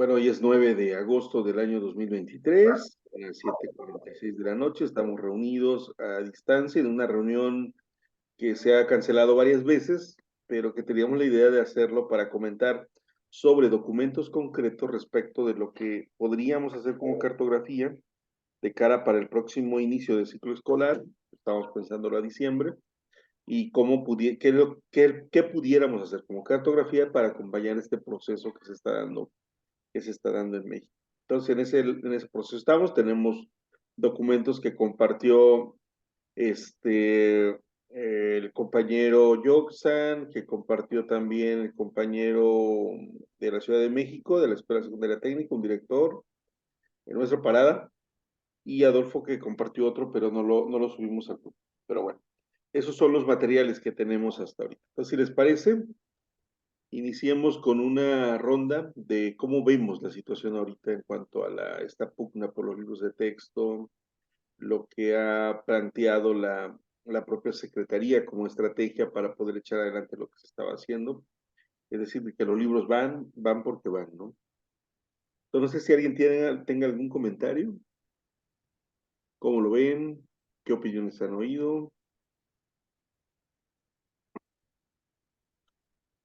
Bueno, hoy es 9 de agosto del año 2023, a las 7:46 de la noche. Estamos reunidos a distancia en una reunión que se ha cancelado varias veces, pero que teníamos la idea de hacerlo para comentar sobre documentos concretos respecto de lo que podríamos hacer como cartografía de cara para el próximo inicio del ciclo escolar. Estamos pensándolo a diciembre y qué pudiéramos hacer como cartografía para acompañar este proceso que se está dando en México. Entonces, en ese proceso estamos, tenemos documentos que compartió el compañero Yoxan, que compartió también el compañero de la Ciudad de México, de la Escuela Secundaria Técnica, un director en nuestra parada, y Adolfo que compartió otro, pero no lo subimos al grupo. Pero bueno, esos son los materiales que tenemos hasta ahorita. Entonces, si les parece, iniciemos con una ronda de cómo vemos la situación ahorita en cuanto a esta pugna por los libros de texto, lo que ha planteado la propia Secretaría como estrategia para poder echar adelante lo que se estaba haciendo. Es decir, que los libros van porque van, ¿no? Entonces, no sé si alguien tenga algún comentario, cómo lo ven, qué opiniones han oído.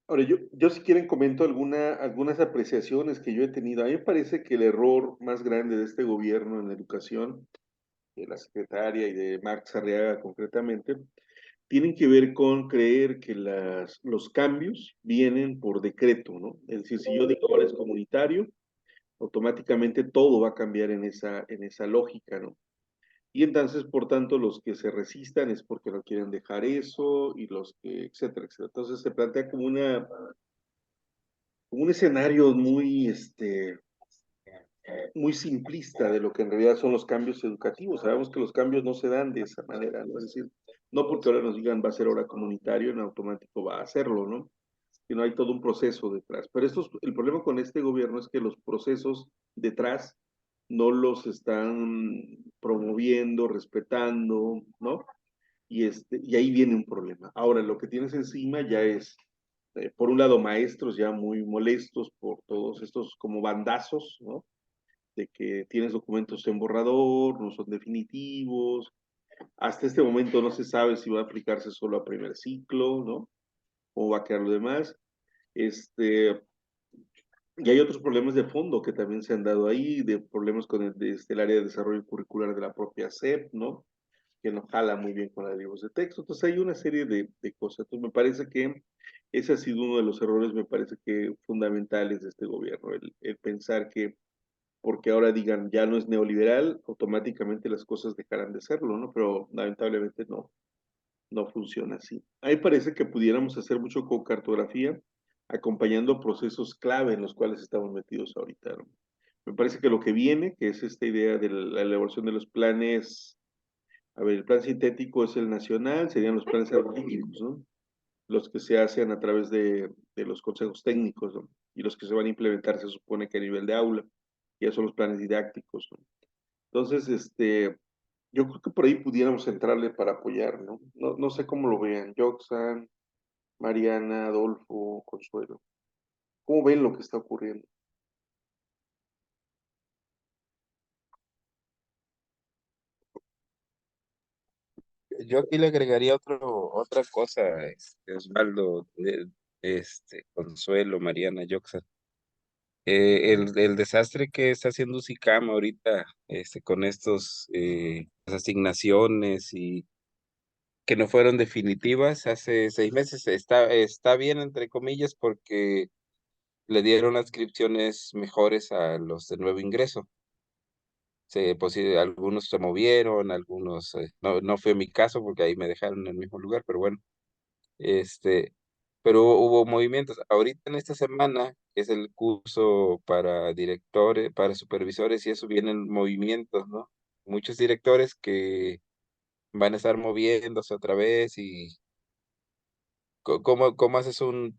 Ahora, yo si quieren comento algunas apreciaciones que yo he tenido. A mí me parece que el error más grande de este gobierno en educación, de la secretaria y de Marx Arriaga concretamente, tienen que ver con creer que los cambios vienen por decreto, ¿no? Es decir, si yo digo ahora es comunitario, automáticamente todo va a cambiar en esa lógica, ¿no? Y entonces, por tanto, los que se resistan es porque no quieren dejar eso y los que, etcétera, etcétera. Entonces se plantea como un escenario muy simplista de lo que en realidad son los cambios educativos. Sabemos que los cambios no se dan de esa manera, ¿no? Es decir, no porque ahora nos digan va a ser hora comunitario, en automático va a hacerlo, ¿no? Sino hay todo un proceso detrás. Pero el problema con este gobierno es que los procesos detrás no los están promoviendo, respetando, ¿no? Y ahí viene un problema. Ahora, lo que tienes encima ya es, por un lado, maestros ya muy molestos por todos estos como bandazos, ¿no? De que tienes documentos en borrador, no son definitivos. Hasta este momento no se sabe si va a aplicarse solo a primer ciclo, ¿no? O va a quedar lo demás. Este, y hay otros problemas de fondo que también se han dado ahí, de problemas con el área de desarrollo curricular de la propia SEP, ¿no? Que no jala muy bien con los libros de texto. Entonces hay una serie de cosas. Entonces me parece que ese ha sido uno de los errores, me parece que fundamentales de este gobierno, el pensar que porque ahora digan ya no es neoliberal, automáticamente las cosas dejarán de serlo, ¿no? Pero lamentablemente no funciona así. A mí parece que pudiéramos hacer mucho con cartografía, acompañando procesos clave en los cuales estamos metidos ahorita, ¿no? Me parece que lo que viene, que es esta idea de la elaboración de los planes, a ver, el plan sintético es el nacional, serían los planes artísticos, ¿no? Los que se hacen a través de los consejos técnicos, ¿no? Y los que se van a implementar se supone que a nivel de aula, ya son los planes didácticos, ¿no? Entonces, yo creo que por ahí pudiéramos entrarle para apoyar, ¿no? No sé cómo lo vean, Joxan, Mariana, Adolfo, Consuelo. ¿Cómo ven lo que está ocurriendo? Yo aquí le agregaría otra cosa, Osvaldo, Consuelo, Mariana, Yoxa. El desastre que está haciendo SICAM ahorita, con estos asignaciones y que no fueron definitivas hace 6 meses, está bien, entre comillas, porque le dieron adscripciones mejores a los de nuevo ingreso. Algunos se movieron, algunos, no fue mi caso porque ahí me dejaron en el mismo lugar, pero bueno. Este, pero hubo movimientos. Ahorita en esta semana, que es el curso para directores, para supervisores, y eso vienen movimientos, ¿no? Muchos directores que van a estar moviéndose otra vez y ¿cómo haces un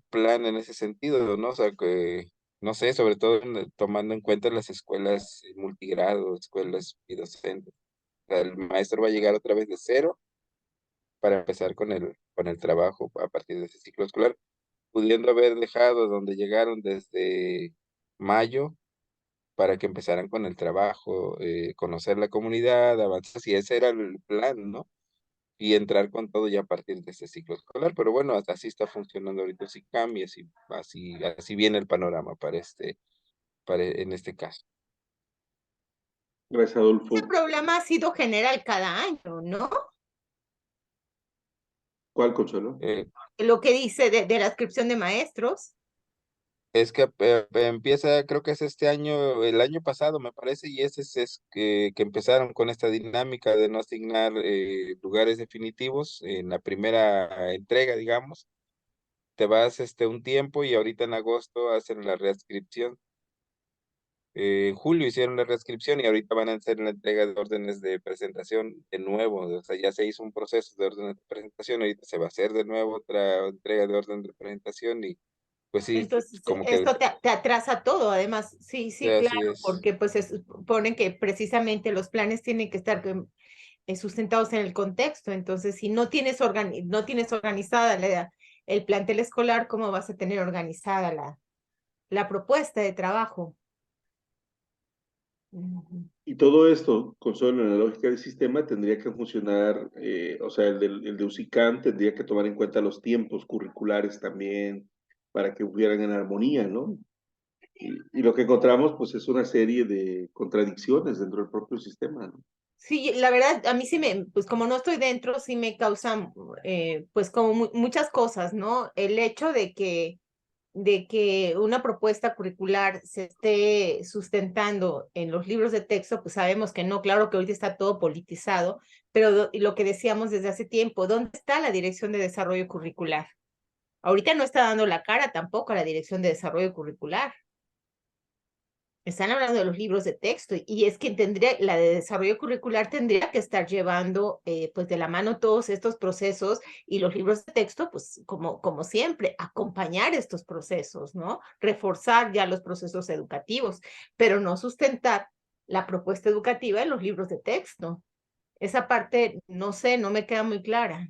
plan en ese sentido, ¿no? O sea, que, no sé, sobre todo tomando en cuenta las escuelas multigrado, escuelas y docentes. O sea, el maestro va a llegar otra vez de cero para empezar con el trabajo a partir de ese ciclo escolar, pudiendo haber dejado donde llegaron desde mayo para que empezaran con el trabajo, conocer la comunidad, avanzar, si ese era el plan, ¿no? Y entrar con todo ya a partir de este ciclo escolar. Pero bueno, hasta así está funcionando ahorita el CICAM y así viene el panorama en este caso. Gracias, Ese Adolfo. problema ha sido general cada año, ¿no? ¿Cuál, Consuelo? Lo que dice de la inscripción de maestros. Es que empieza, creo que es este año, el año pasado me parece, y ese es que empezaron con esta dinámica de no asignar lugares definitivos en la primera entrega, digamos. Te vas un tiempo y ahorita en agosto hacen la readscripción. En julio hicieron la readscripción y ahorita van a hacer la entrega de órdenes de presentación de nuevo. O sea, ya se hizo un proceso de órdenes de presentación, ahorita se va a hacer de nuevo otra entrega de orden de presentación y pues sí, Entonces, como que esto te atrasa todo, además, sí, sí, claro, así es. porque pues se supone que precisamente los planes tienen que estar sustentados en el contexto, entonces si no tienes, no tienes organizada el plantel escolar, ¿cómo vas a tener organizada la propuesta de trabajo? Y todo esto, Consuelo, en la lógica del sistema, tendría que funcionar, o sea, el de UCICAM tendría que tomar en cuenta los tiempos curriculares también, para que hubieran en armonía, ¿no? Y lo que encontramos, pues, es una serie de contradicciones dentro del propio sistema, ¿no? Sí, la verdad, a mí sí pues como no estoy dentro, sí me causan, pues como muchas cosas, ¿no? El hecho de que una propuesta curricular se esté sustentando en los libros de texto, pues sabemos que no, claro que ahorita está todo politizado, pero lo que decíamos desde hace tiempo, ¿dónde está la Dirección de Desarrollo Curricular? Ahorita no está dando la cara tampoco a la Dirección de Desarrollo Curricular. Están hablando de los libros de texto y es que la de desarrollo curricular tendría que estar llevando pues de la mano todos estos procesos y los libros de texto pues como siempre acompañar estos procesos, ¿no? Reforzar ya los procesos educativos, pero no sustentar la propuesta educativa en los libros de texto. Esa parte, no sé, no me queda muy clara.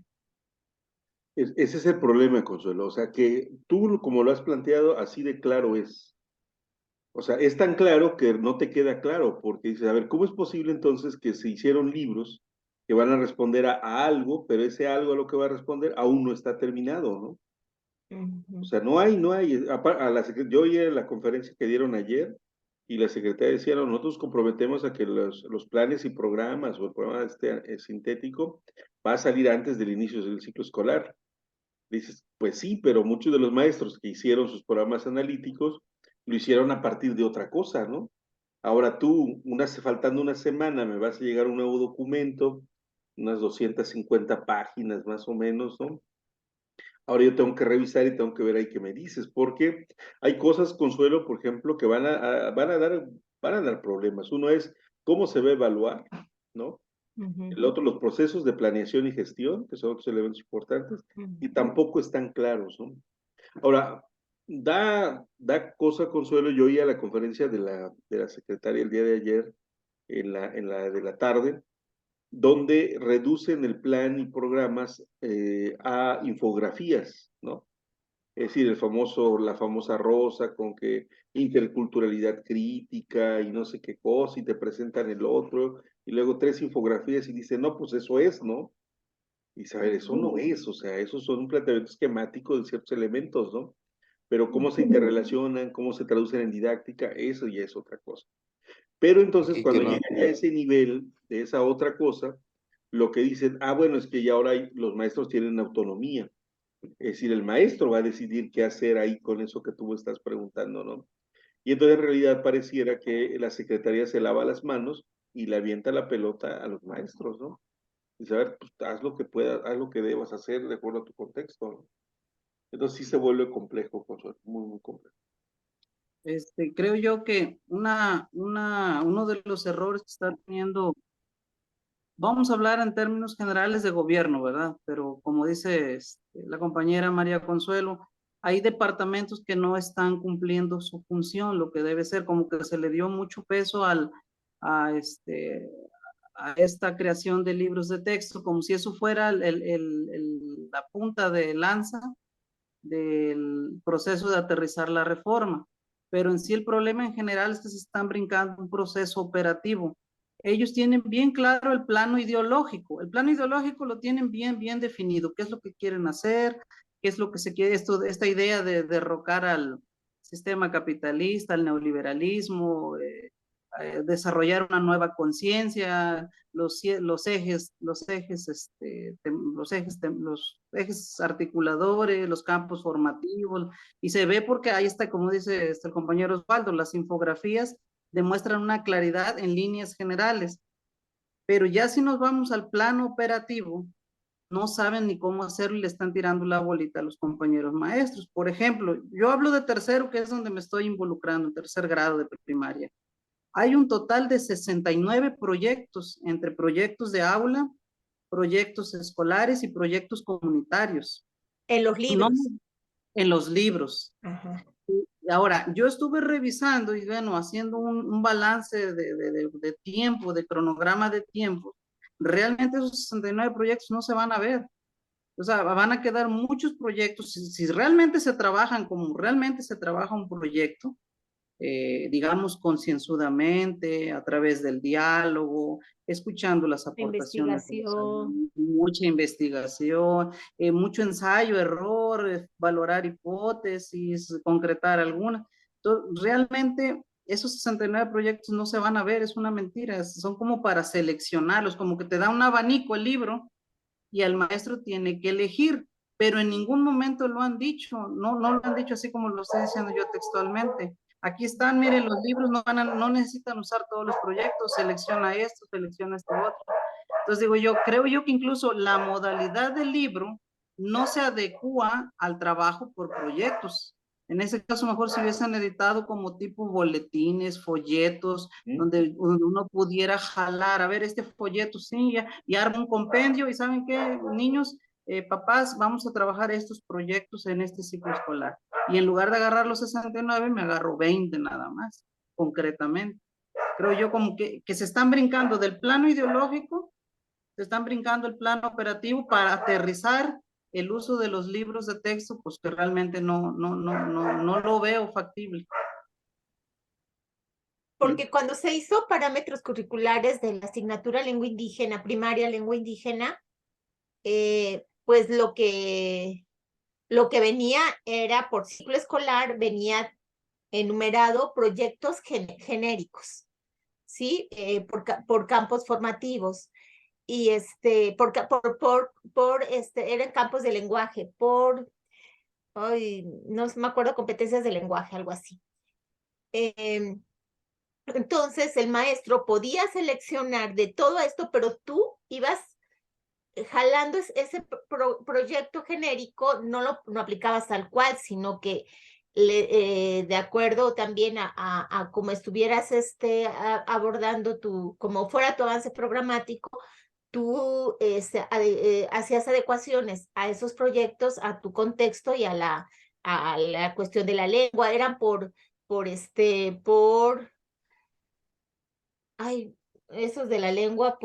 Ese es el problema, Consuelo. O sea, que tú, como lo has planteado, así de claro es. O sea, es tan claro que no te queda claro, porque dices, a ver, ¿cómo es posible entonces que se hicieron libros que van a responder a algo, pero ese algo a lo que va a responder aún no está terminado, ¿no? O sea, no hay, yo oí en la conferencia que dieron ayer y la secretaria decía, no, nosotros comprometemos a que los planes y programas o el programa sintético va a salir antes del inicio del ciclo escolar. Dices, pues sí, pero muchos de los maestros que hicieron sus programas analíticos lo hicieron a partir de otra cosa, ¿no? Ahora tú, faltando una semana, me vas a llegar un nuevo documento, unas 250 páginas más o menos, ¿no? Ahora yo tengo que revisar y tengo que ver ahí qué me dices, porque hay cosas, Consuelo, por ejemplo, que van a dar problemas. Uno es cómo se va a evaluar, ¿no? El otro, los procesos de planeación y gestión, que son otros elementos importantes, y tampoco están claros, ¿no? Ahora, da cosa, Consuelo, yo oí a la conferencia de la secretaria el día de ayer, en la de la tarde, donde reducen el plan y programas a infografías, ¿no? Es decir, la famosa rosa con que interculturalidad crítica y no sé qué cosa, y te presentan el otro, y luego tres infografías y dicen, no, pues eso es, ¿no? Y saber, eso no es, o sea, esos son un planteamiento esquemático de ciertos elementos, ¿no? Pero cómo se interrelacionan, cómo se traducen en didáctica, eso ya es otra cosa. Pero entonces Y que cuando no, llegan a ese nivel de esa otra cosa, lo que dicen, bueno, es que ya ahora los maestros tienen autonomía. Es decir, el maestro va a decidir qué hacer ahí con eso que tú me estás preguntando, ¿no? Y entonces en realidad pareciera que la secretaría se lava las manos y le avienta la pelota a los maestros, ¿no? Dice, a ver, pues haz lo que puedas, haz lo que debas hacer de acuerdo a tu contexto, ¿no? Entonces sí se vuelve complejo, Consuelo, muy, muy complejo. Creo yo que uno de los errores que está teniendo, vamos a hablar en términos generales de gobierno, ¿verdad? Pero como dice la compañera María Consuelo, hay departamentos que no están cumpliendo su función, lo que debe ser, como que se le dio mucho peso a, a esta creación de libros de texto, como si eso fuera la punta de lanza del proceso de aterrizar la reforma. pero en sí el problema en general es que se están brincando un proceso operativo. Ellos tienen bien claro el plano ideológico lo tienen bien definido, qué es lo que quieren hacer, qué es lo que se quiere, esta idea de derrocar al sistema capitalista, al neoliberalismo, desarrollar una nueva conciencia, los ejes articuladores, los campos formativos, y se ve porque ahí está, como dice el compañero Osvaldo, las infografías demuestran una claridad en líneas generales, pero ya si nos vamos al plano operativo, no saben ni cómo hacerlo y le están tirando la bolita a los compañeros maestros. Por ejemplo, yo hablo de tercero, que es donde me estoy involucrando, en tercer grado de primaria. Hay un total de 69 proyectos, entre proyectos de aula, proyectos escolares y proyectos comunitarios. En los No libros. en los libros. Ajá. Ahora, yo estuve revisando y bueno, haciendo un balance de tiempo, de cronograma de tiempo. Realmente esos 69 proyectos no se van a ver. O sea, van a quedar muchos proyectos. Si realmente se trabajan como realmente se trabaja un proyecto, digamos, concienzudamente, a través del diálogo, escuchando las aportaciones, Investigación. mucha investigación, mucho ensayo, error, valorar hipótesis, concretar alguna. Entonces, realmente esos 69 proyectos no se van a ver, es una mentira, son como para seleccionarlos, como que te da un abanico el libro y el maestro tiene que elegir, pero en ningún momento lo han dicho, no lo han dicho así como lo estoy diciendo yo textualmente. Aquí están, miren, los libros no necesitan usar todos los proyectos, selecciona esto otro. Entonces digo yo, creo yo que incluso la modalidad del libro no se adecua al trabajo por proyectos. En ese caso, mejor si hubiesen editado como tipo boletines, folletos, donde uno pudiera jalar, a ver, este folleto, sí, y arma un compendio, y ¿saben qué, niños? Papás, vamos a trabajar estos proyectos en este ciclo escolar. Y en lugar de agarrar los 69, me agarro 20 nada más, concretamente. Creo yo como que se están brincando del plano ideológico, se están brincando el plano operativo para aterrizar el uso de los libros de texto, pues que realmente no lo veo factible. Porque cuando se hizo parámetros curriculares de la asignatura lengua indígena, primaria lengua indígena, pues lo que venía era por ciclo escolar, venía enumerado proyectos genéricos, ¿sí? Por campos formativos. Y eran campos de lenguaje, no me acuerdo, competencias de lenguaje, algo así. Entonces el maestro podía seleccionar de todo esto, pero tú ibas jalando ese proyecto genérico, no aplicabas tal cual, sino que de acuerdo también a cómo estuvieras abordando como fuera tu avance programático, tú hacías adecuaciones a esos proyectos, a tu contexto y a la cuestión de la lengua. Eran esos de la lengua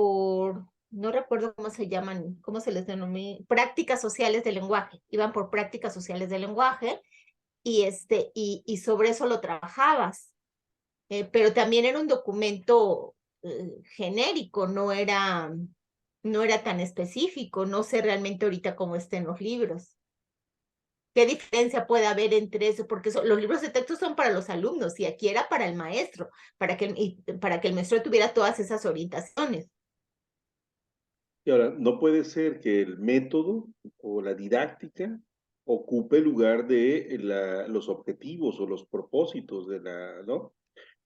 no recuerdo cómo se llaman, cómo se les denomina, prácticas sociales del lenguaje. Iban por prácticas sociales del lenguaje y sobre eso lo trabajabas. Pero también era un documento genérico, no era tan específico. No sé realmente ahorita cómo está en los libros. ¿Qué diferencia puede haber entre eso? Porque los libros de texto son para los alumnos y aquí era para el maestro, para que el maestro tuviera todas esas orientaciones. Y ahora, no puede ser que el método o la didáctica ocupe el lugar de los objetivos o los propósitos ¿no?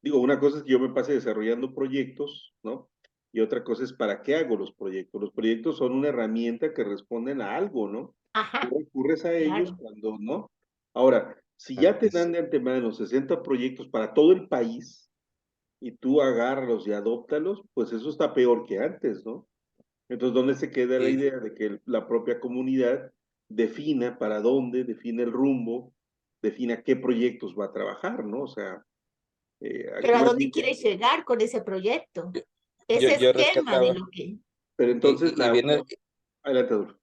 Digo, una cosa es que yo me pase desarrollando proyectos, ¿no? Y otra cosa es para qué hago los proyectos. Los proyectos son una herramienta que responden a algo, ¿no? Ajá, Tú recurres a ellos claro. cuando, ¿no? Ahora, si ya te dan de antemano 60 proyectos para todo el país y tú agárralos y adóptalos, pues eso está peor que antes, ¿no? Entonces, ¿dónde se queda la idea de que la propia comunidad defina para dónde, define el rumbo, defina qué proyectos va a trabajar, ¿no? O sea, Pero aquí ¿a más dónde bien, quieres llegar con ese proyecto? Yo, Ese yo esquema de rescataba, lo que... pero entonces y viene, adelante, Adolfo.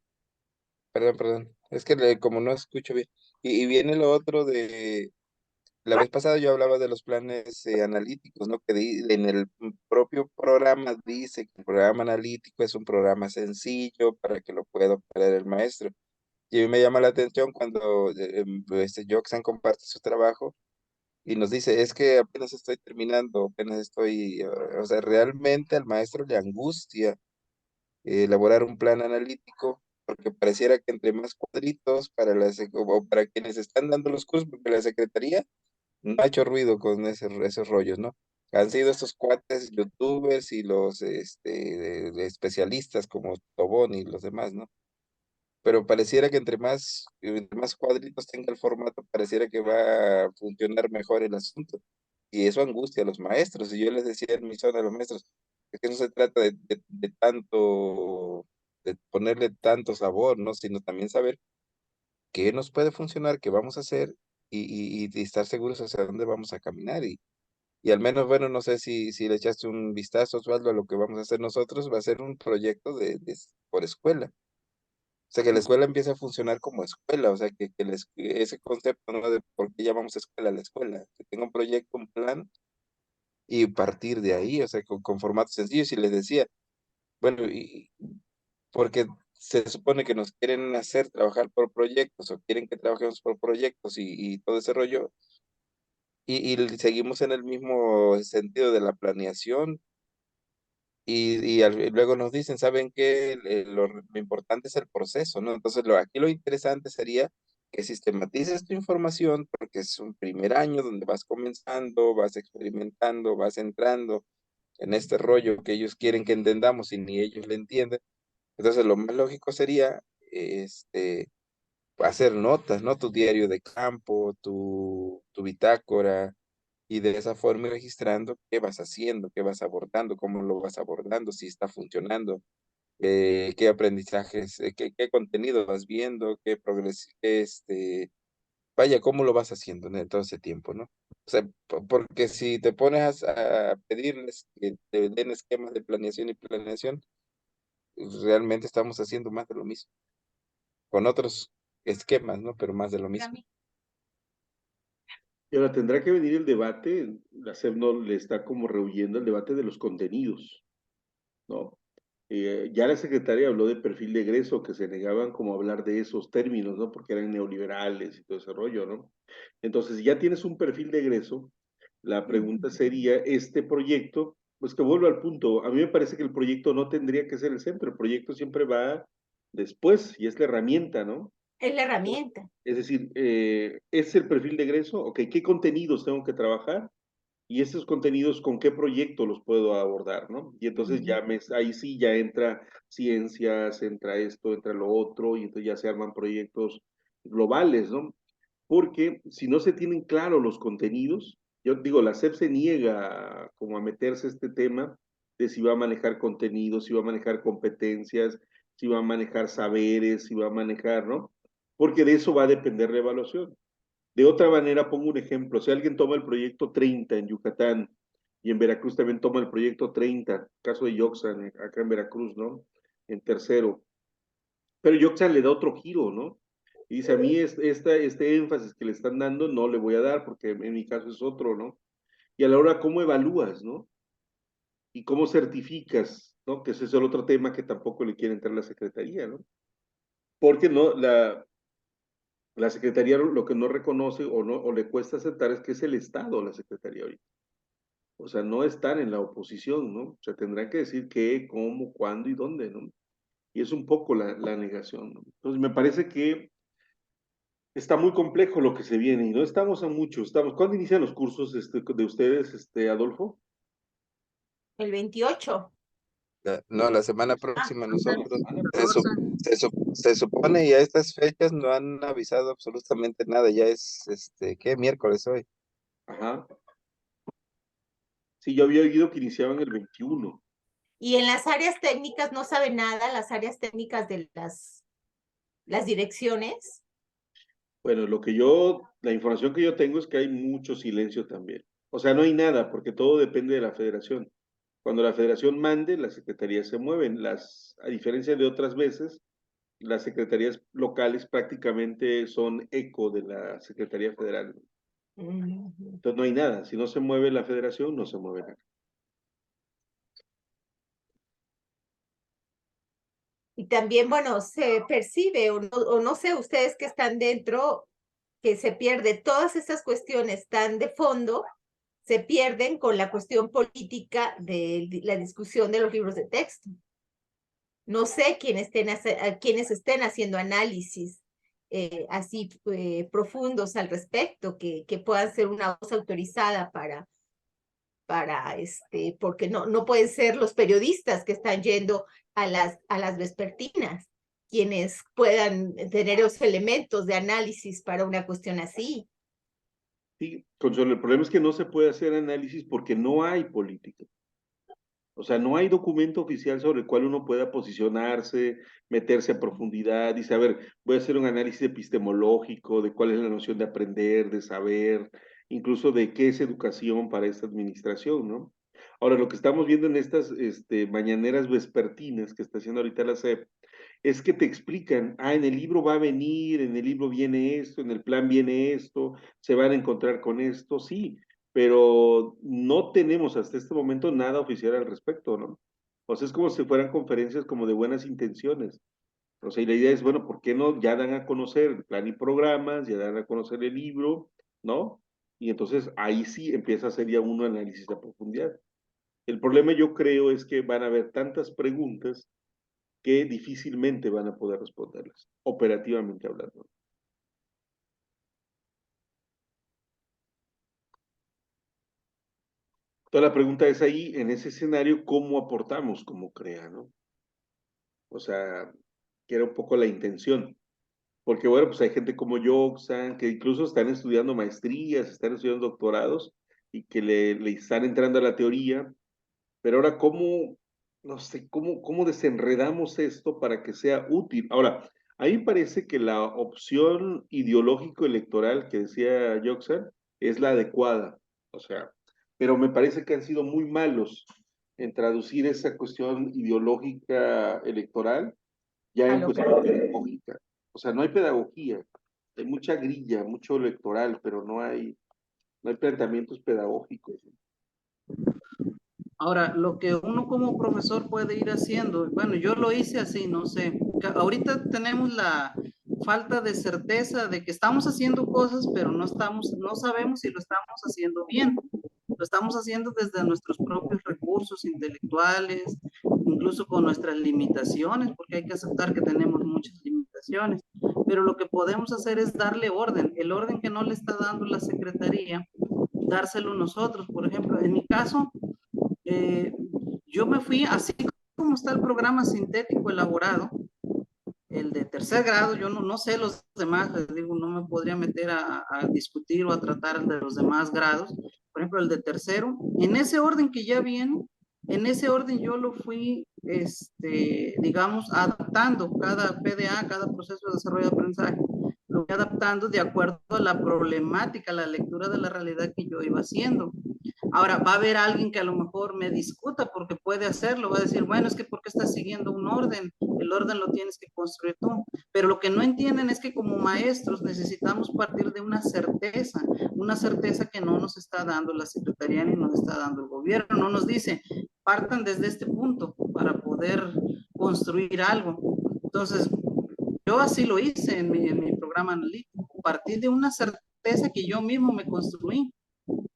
perdón, es que como no escucho bien, y viene lo otro de la vez pasada yo hablaba de los planes analíticos, ¿no? En el propio programa dice que el programa analítico es un programa sencillo para que lo pueda operar el maestro. Y a mí me llama la atención cuando Joxan comparte su trabajo y nos dice, es que apenas estoy terminando, apenas estoy, o sea, realmente al maestro le angustia elaborar un plan analítico, porque pareciera que entre más cuadritos para o para quienes están dando los cursos, porque la secretaría no ha hecho ruido con esos rollos, ¿no? Han sido estos cuates youtubers y los de especialistas como Tobón y los demás, ¿no? Pero pareciera que entre más cuadritos tenga el formato, pareciera que va a funcionar mejor el asunto. Y eso angustia a los maestros. Y yo les decía en mi zona a los maestros, es que no se trata de tanto, de ponerle tanto sabor, ¿no? Sino también saber qué nos puede funcionar, qué vamos a hacer y estar seguros hacia dónde vamos a caminar. Y al menos, bueno, no sé si le echaste un vistazo, Osvaldo, a lo que vamos a hacer nosotros, va a ser un proyecto por escuela. O sea, que la escuela empiece a funcionar como escuela, o sea, que ese concepto, ¿no? De por qué llamamos escuela a la escuela, que tenga un proyecto, un plan y partir de ahí, o sea, con formatos sencillos. Y les decía, bueno, porque se supone que nos quieren hacer trabajar por proyectos o quieren que trabajemos por proyectos y todo ese rollo, y seguimos en el mismo sentido de la planeación. Y luego nos dicen, ¿saben qué? Lo importante es el proceso, ¿no? Entonces, aquí lo interesante sería que sistematices tu información, porque es un primer año donde vas comenzando, vas experimentando, vas entrando en este rollo que ellos quieren que entendamos y ni ellos le entienden. Entonces, lo más lógico sería hacer notas, ¿no? Tu diario de campo, tu bitácora, y de esa forma ir registrando qué vas haciendo, qué vas abordando, cómo lo vas abordando, si está funcionando, qué aprendizajes, qué contenido vas viendo, qué progreso, vaya, cómo lo vas haciendo en todo ese tiempo, ¿no? O sea, porque si te pones a pedirles que te den esquemas de planeación, pues, realmente estamos haciendo más de lo mismo, con otros esquemas, ¿no? Pero más de lo mismo. Y ahora tendrá que venir el debate, la SEP no le está como rehuyendo el debate de los contenidos, ¿no? Ya la secretaria habló de perfil de egreso, que se negaban como a hablar de esos términos, ¿no? Porque eran neoliberales y todo ese rollo, ¿no? Entonces, ya tienes un perfil de egreso, la pregunta sería, este proyecto, pues que vuelvo al punto, a mí me parece que el proyecto no tendría que ser el centro, el proyecto siempre va después y es la herramienta, ¿no? Es la herramienta. Es decir, es el perfil de egreso, ok, ¿qué contenidos tengo que trabajar? Y esos contenidos, ¿con qué proyecto los puedo abordar, no? Y entonces ahí sí ya entra ciencias, entra esto, entra lo otro, y entonces ya se arman proyectos globales, ¿no? Porque si no se tienen claros los contenidos, yo digo, la SEP se niega como a meterse a este tema de si va a manejar contenidos, si va a manejar competencias, si va a manejar saberes, si va a manejar, ¿no? Porque de eso va a depender la evaluación. De otra manera, pongo un ejemplo, si alguien toma el proyecto 30 en Yucatán y en Veracruz también toma el proyecto 30, caso de Yoxan, acá en Veracruz, ¿no? En tercero, pero Yoxan le da otro giro, ¿no? Y dice, a mí este énfasis que le están dando no le voy a dar porque en mi caso es otro, ¿no? Y a la hora, ¿cómo evalúas, ¿no? Y cómo certificas, ¿no? Que ese es el otro tema que tampoco le quiere entrar la Secretaría, ¿no? Porque no, la Secretaría lo que no reconoce o, no, o le cuesta aceptar es que es el Estado la Secretaría ahorita. O sea, no están en la oposición, ¿no? O sea, tendrán que decir qué, cómo, cuándo y dónde, ¿no? Y es un poco la negación, ¿no? Entonces, me parece que está muy complejo lo que se viene y no estamos a mucho. ¿Cuándo inician los cursos de ustedes, Adolfo? El 28. No, la semana Ah, próxima El nosotros, 14. se supone y a estas fechas no han avisado absolutamente nada, ya es, ¿qué? Miércoles hoy. Ajá. Sí, yo había oído que iniciaban el 21. y en las áreas técnicas no sabe nada, las áreas técnicas de las direcciones. Bueno, la información que yo tengo es que hay mucho silencio también. O sea, no hay nada, porque todo depende de la federación. Cuando la federación mande, las secretarías se mueven. A diferencia de otras veces, las secretarías locales prácticamente son eco de la Secretaría Federal. Ujú. Entonces no hay nada. Si no se mueve la federación, no se mueve nada. Y también, bueno, se percibe, o no sé, ustedes que están dentro, que se pierde todas estas cuestiones tan de fondo, se pierden con la cuestión política de la discusión de los libros de texto. No sé quienes estén haciendo análisis así profundos al respecto, que puedan ser una voz autorizada porque no pueden ser los periodistas que están yendo a las vespertinas, quienes puedan tener los elementos de análisis para una cuestión así. Sí, Consuelo, el problema es que no se puede hacer análisis porque no hay política. O sea, no hay documento oficial sobre el cual uno pueda posicionarse, meterse a profundidad y saber, voy a hacer un análisis epistemológico de cuál es la noción de aprender, de saber, incluso de qué es educación para esta administración, ¿no? Ahora, lo que estamos viendo en estas mañaneras vespertinas que está haciendo ahorita la SEP, es que te explican, en el libro va a venir, en el libro viene esto, en el plan viene esto, se van a encontrar con esto, sí, pero no tenemos hasta este momento nada oficial al respecto, ¿no? O sea, es como si fueran conferencias como de buenas intenciones. O sea, y la idea es, bueno, ¿por qué no ya dan a conocer el plan y programas, ya dan a conocer el libro, ¿no? Y entonces ahí sí empieza a hacer ya uno análisis a profundidad. El problema yo creo es que van a haber tantas preguntas que difícilmente van a poder responderlas, operativamente hablando. Entonces la pregunta es ahí, en ese escenario, ¿cómo aportamos como CREA, no? O sea, que era un poco la intención. Porque bueno, pues hay gente como yo, que incluso están estudiando maestrías, están estudiando doctorados y que le están entrando a la teoría, pero ahora cómo, no sé, cómo desenredamos esto para que sea útil. Ahora, a mí me parece que la opción ideológico-electoral que decía Joxer es la adecuada, o sea, pero me parece que han sido muy malos en traducir esa cuestión ideológica electoral ya A en lo que cuestión pedagógica. O sea, no hay pedagogía, hay mucha grilla, mucho electoral, pero no hay planteamientos pedagógicos. Ahora, lo que uno como profesor puede ir haciendo, bueno, yo lo hice así, no sé, ahorita tenemos la falta de certeza de que estamos haciendo cosas, pero no sabemos si lo estamos haciendo bien. Lo estamos haciendo desde nuestros propios recursos intelectuales, incluso con nuestras limitaciones, porque hay que aceptar que tenemos muchas limitaciones. Pero lo que podemos hacer es darle orden, el orden que no le está dando la Secretaría, dárselo nosotros. Por ejemplo, en mi caso, eh, yo me fui así como está el programa sintético elaborado, el de tercer grado, yo no sé los demás, les digo, no me podría meter a discutir o a tratar el de los demás grados. Por ejemplo, el de tercero, en ese orden que ya viene, en ese orden yo lo fui, digamos, adaptando cada PDA, cada proceso de desarrollo de aprendizaje, lo fui adaptando de acuerdo a la problemática, la lectura de la realidad que yo iba haciendo. Ahora, va a haber alguien que a lo mejor me discuta porque puede hacerlo, va a decir, bueno, es que ¿por qué estás siguiendo un orden? El orden lo tienes que construir tú. Pero lo que no entienden es que como maestros necesitamos partir de una certeza que no nos está dando la Secretaría ni nos está dando el gobierno. No nos dice, partan desde este punto para poder construir algo. Entonces, yo así lo hice en mi programa analítico, partir de una certeza que yo mismo me construí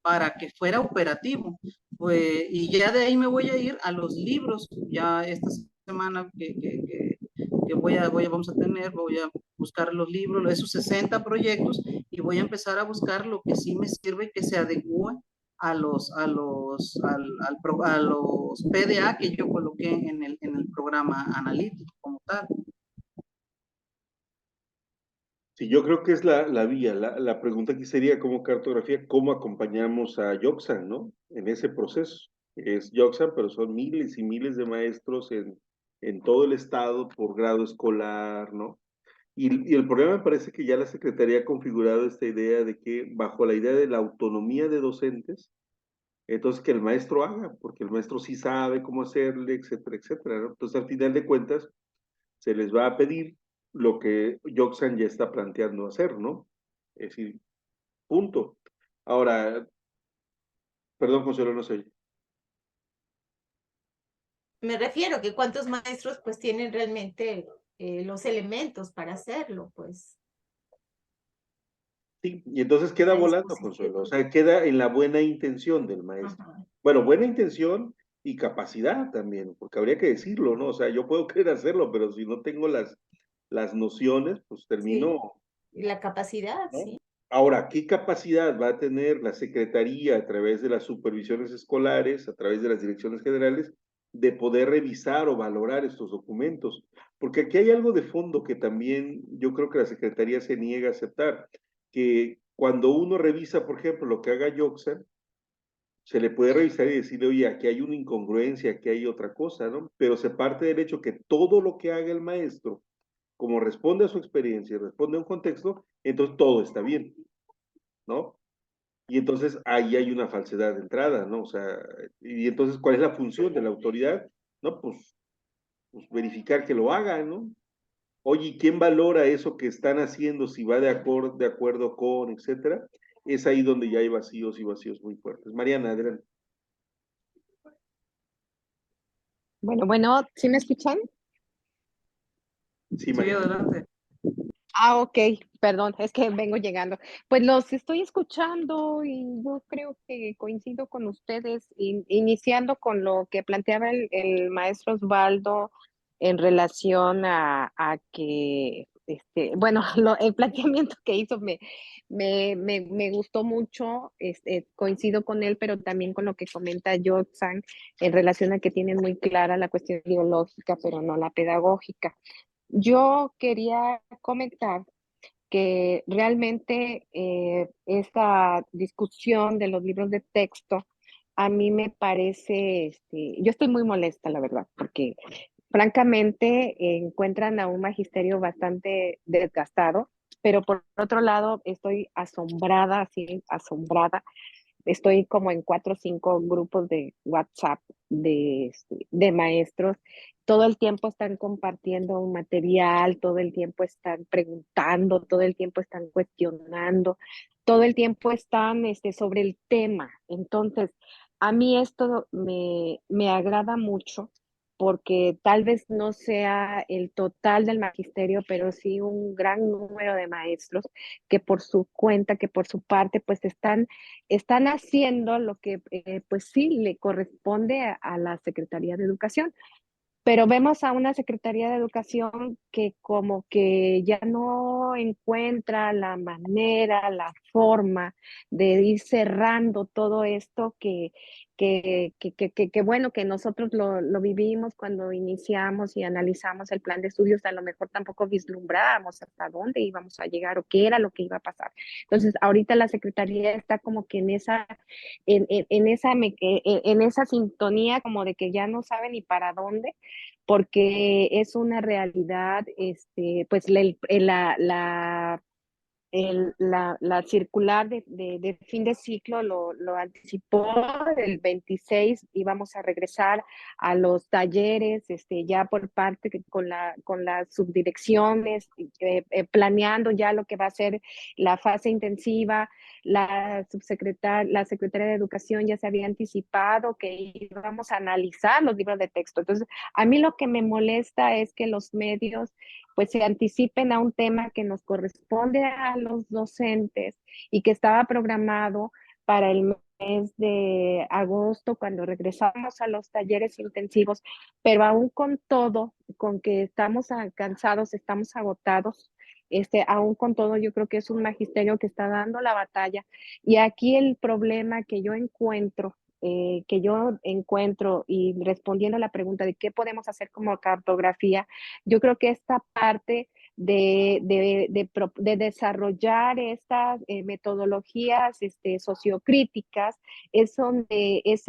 para que fuera operativo. Pues, y ya de ahí me voy a ir a los libros, ya esta semana que vamos a tener, voy a buscar los libros, esos 60 proyectos, y voy a empezar a buscar lo que sí me sirve, que se adecue a los PDA que yo coloqué en el programa analítico como tal. Sí, yo creo que es la vía. La pregunta aquí sería, como cartografía, ¿cómo acompañamos a Yoxan, ¿no? En ese proceso. Es Yoxan, pero son miles y miles de maestros en todo el estado por grado escolar, ¿no? Y el problema me parece que ya la Secretaría ha configurado esta idea de que, bajo la idea de la autonomía de docentes, entonces que el maestro haga, porque el maestro sí sabe cómo hacerle, etcétera, etcétera, ¿no? Entonces, al final de cuentas, se les va a pedir lo que Yoxan ya está planteando hacer, ¿no? Es decir, punto. Ahora, perdón, Consuelo, no sé. Me refiero que cuántos maestros pues tienen realmente los elementos para hacerlo, pues. Sí, y entonces queda A volando, disposición. Consuelo, o sea, queda en la buena intención del maestro. Ajá. Bueno, buena intención y capacidad también, porque habría que decirlo, ¿no? O sea, yo puedo querer hacerlo, pero si no tengo las nociones, pues Sí, termino, y la capacidad, ¿no? sí. Ahora, ¿qué capacidad va a tener la Secretaría a través de las supervisiones escolares, a través de las direcciones generales, de poder revisar o valorar estos documentos? Porque aquí hay algo de fondo que también yo creo que la Secretaría se niega a aceptar, que cuando uno revisa, por ejemplo, lo que haga Yoxan, se le puede revisar y decirle, oye, aquí hay una incongruencia, aquí hay otra cosa, ¿no? Pero se parte del hecho que todo lo que haga el maestro, como responde a su experiencia y responde a un contexto, entonces todo está bien, ¿no? Y entonces ahí hay una falsedad de entrada, ¿no? O sea, y entonces, ¿cuál es la función de la autoridad? No, pues verificar que lo haga, ¿no? Oye, ¿y quién valora eso que están haciendo, si va de acuerdo con, etcétera? Es ahí donde ya hay vacíos y vacíos muy fuertes. Mariana, adelante. Bueno, ¿sí me escuchan? Sí, Sí, Mariana. adelante. Ah, ok, perdón, es que vengo llegando. Pues los estoy escuchando y yo creo que coincido con ustedes, iniciando con lo que planteaba el maestro Osvaldo en relación a que, bueno, el planteamiento que hizo me gustó mucho, coincido con él, pero también con lo que comenta Yotsan en relación a que tienen muy clara la cuestión ideológica, pero no la pedagógica. Yo quería comentar que realmente esta discusión de los libros de texto a mí me parece, yo estoy muy molesta, la verdad, porque francamente encuentran a un magisterio bastante desgastado, pero por otro lado estoy asombrada, así asombrada. Estoy como en 4 o 5 grupos de WhatsApp de maestros. Todo el tiempo están compartiendo un material, todo el tiempo están preguntando, todo el tiempo están cuestionando, todo el tiempo están sobre el tema. Entonces, a mí esto me agrada mucho porque tal vez no sea el total del magisterio, pero sí un gran número de maestros que por su cuenta, que por su parte, pues están haciendo lo que pues sí le corresponde a la Secretaría de Educación. Pero vemos a una Secretaría de Educación que como que ya no encuentra la manera, la forma de ir cerrando todo esto que bueno, que nosotros lo vivimos cuando iniciamos y analizamos el plan de estudios, a lo mejor tampoco vislumbrábamos hasta dónde íbamos a llegar o qué era lo que iba a pasar. Entonces, ahorita la Secretaría está como que en esa sintonía como de que ya no sabe ni para dónde, porque es una realidad, pues la circular de fin de ciclo lo anticipó. El 26 íbamos a regresar a los talleres, ya por parte con las subdirecciones, planeando ya lo que va a ser la fase intensiva. La secretaria de Educación ya se había anticipado que íbamos a analizar los libros de texto. Entonces, a mí lo que me molesta es que los medios pues se anticipen a un tema que nos corresponde a los docentes y que estaba programado para el mes de agosto cuando regresamos a los talleres intensivos, pero aún con todo, con que estamos cansados, estamos agotados, aún con todo yo creo que es un magisterio que está dando la batalla. Y aquí el problema que yo encuentro y respondiendo a la pregunta de qué podemos hacer como cartografía, yo creo que esta parte de desarrollar estas metodologías sociocríticas es donde es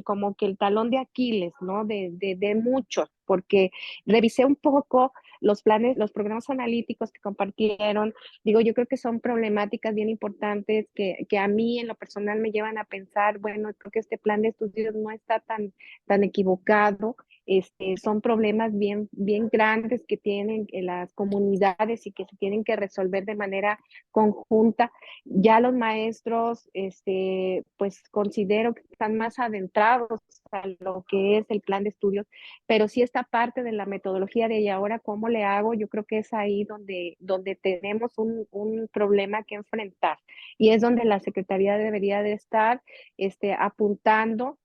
como que el talón de Aquiles, ¿no? De muchos, porque revisé un poco los programas analíticos que compartieron. Digo, yo creo que son problemáticas bien importantes que a mí en lo personal me llevan a pensar, bueno, creo que este plan de estudios no está tan equivocado. son problemas bien grandes que tienen las comunidades y que se tienen que resolver de manera conjunta. Ya los maestros, pues considero que están más adentrados a lo que es el plan de estudios, pero sí esta parte de la metodología de y ahora cómo le hago, yo creo que es ahí donde tenemos un problema que enfrentar y es donde la Secretaría debería de estar apuntando.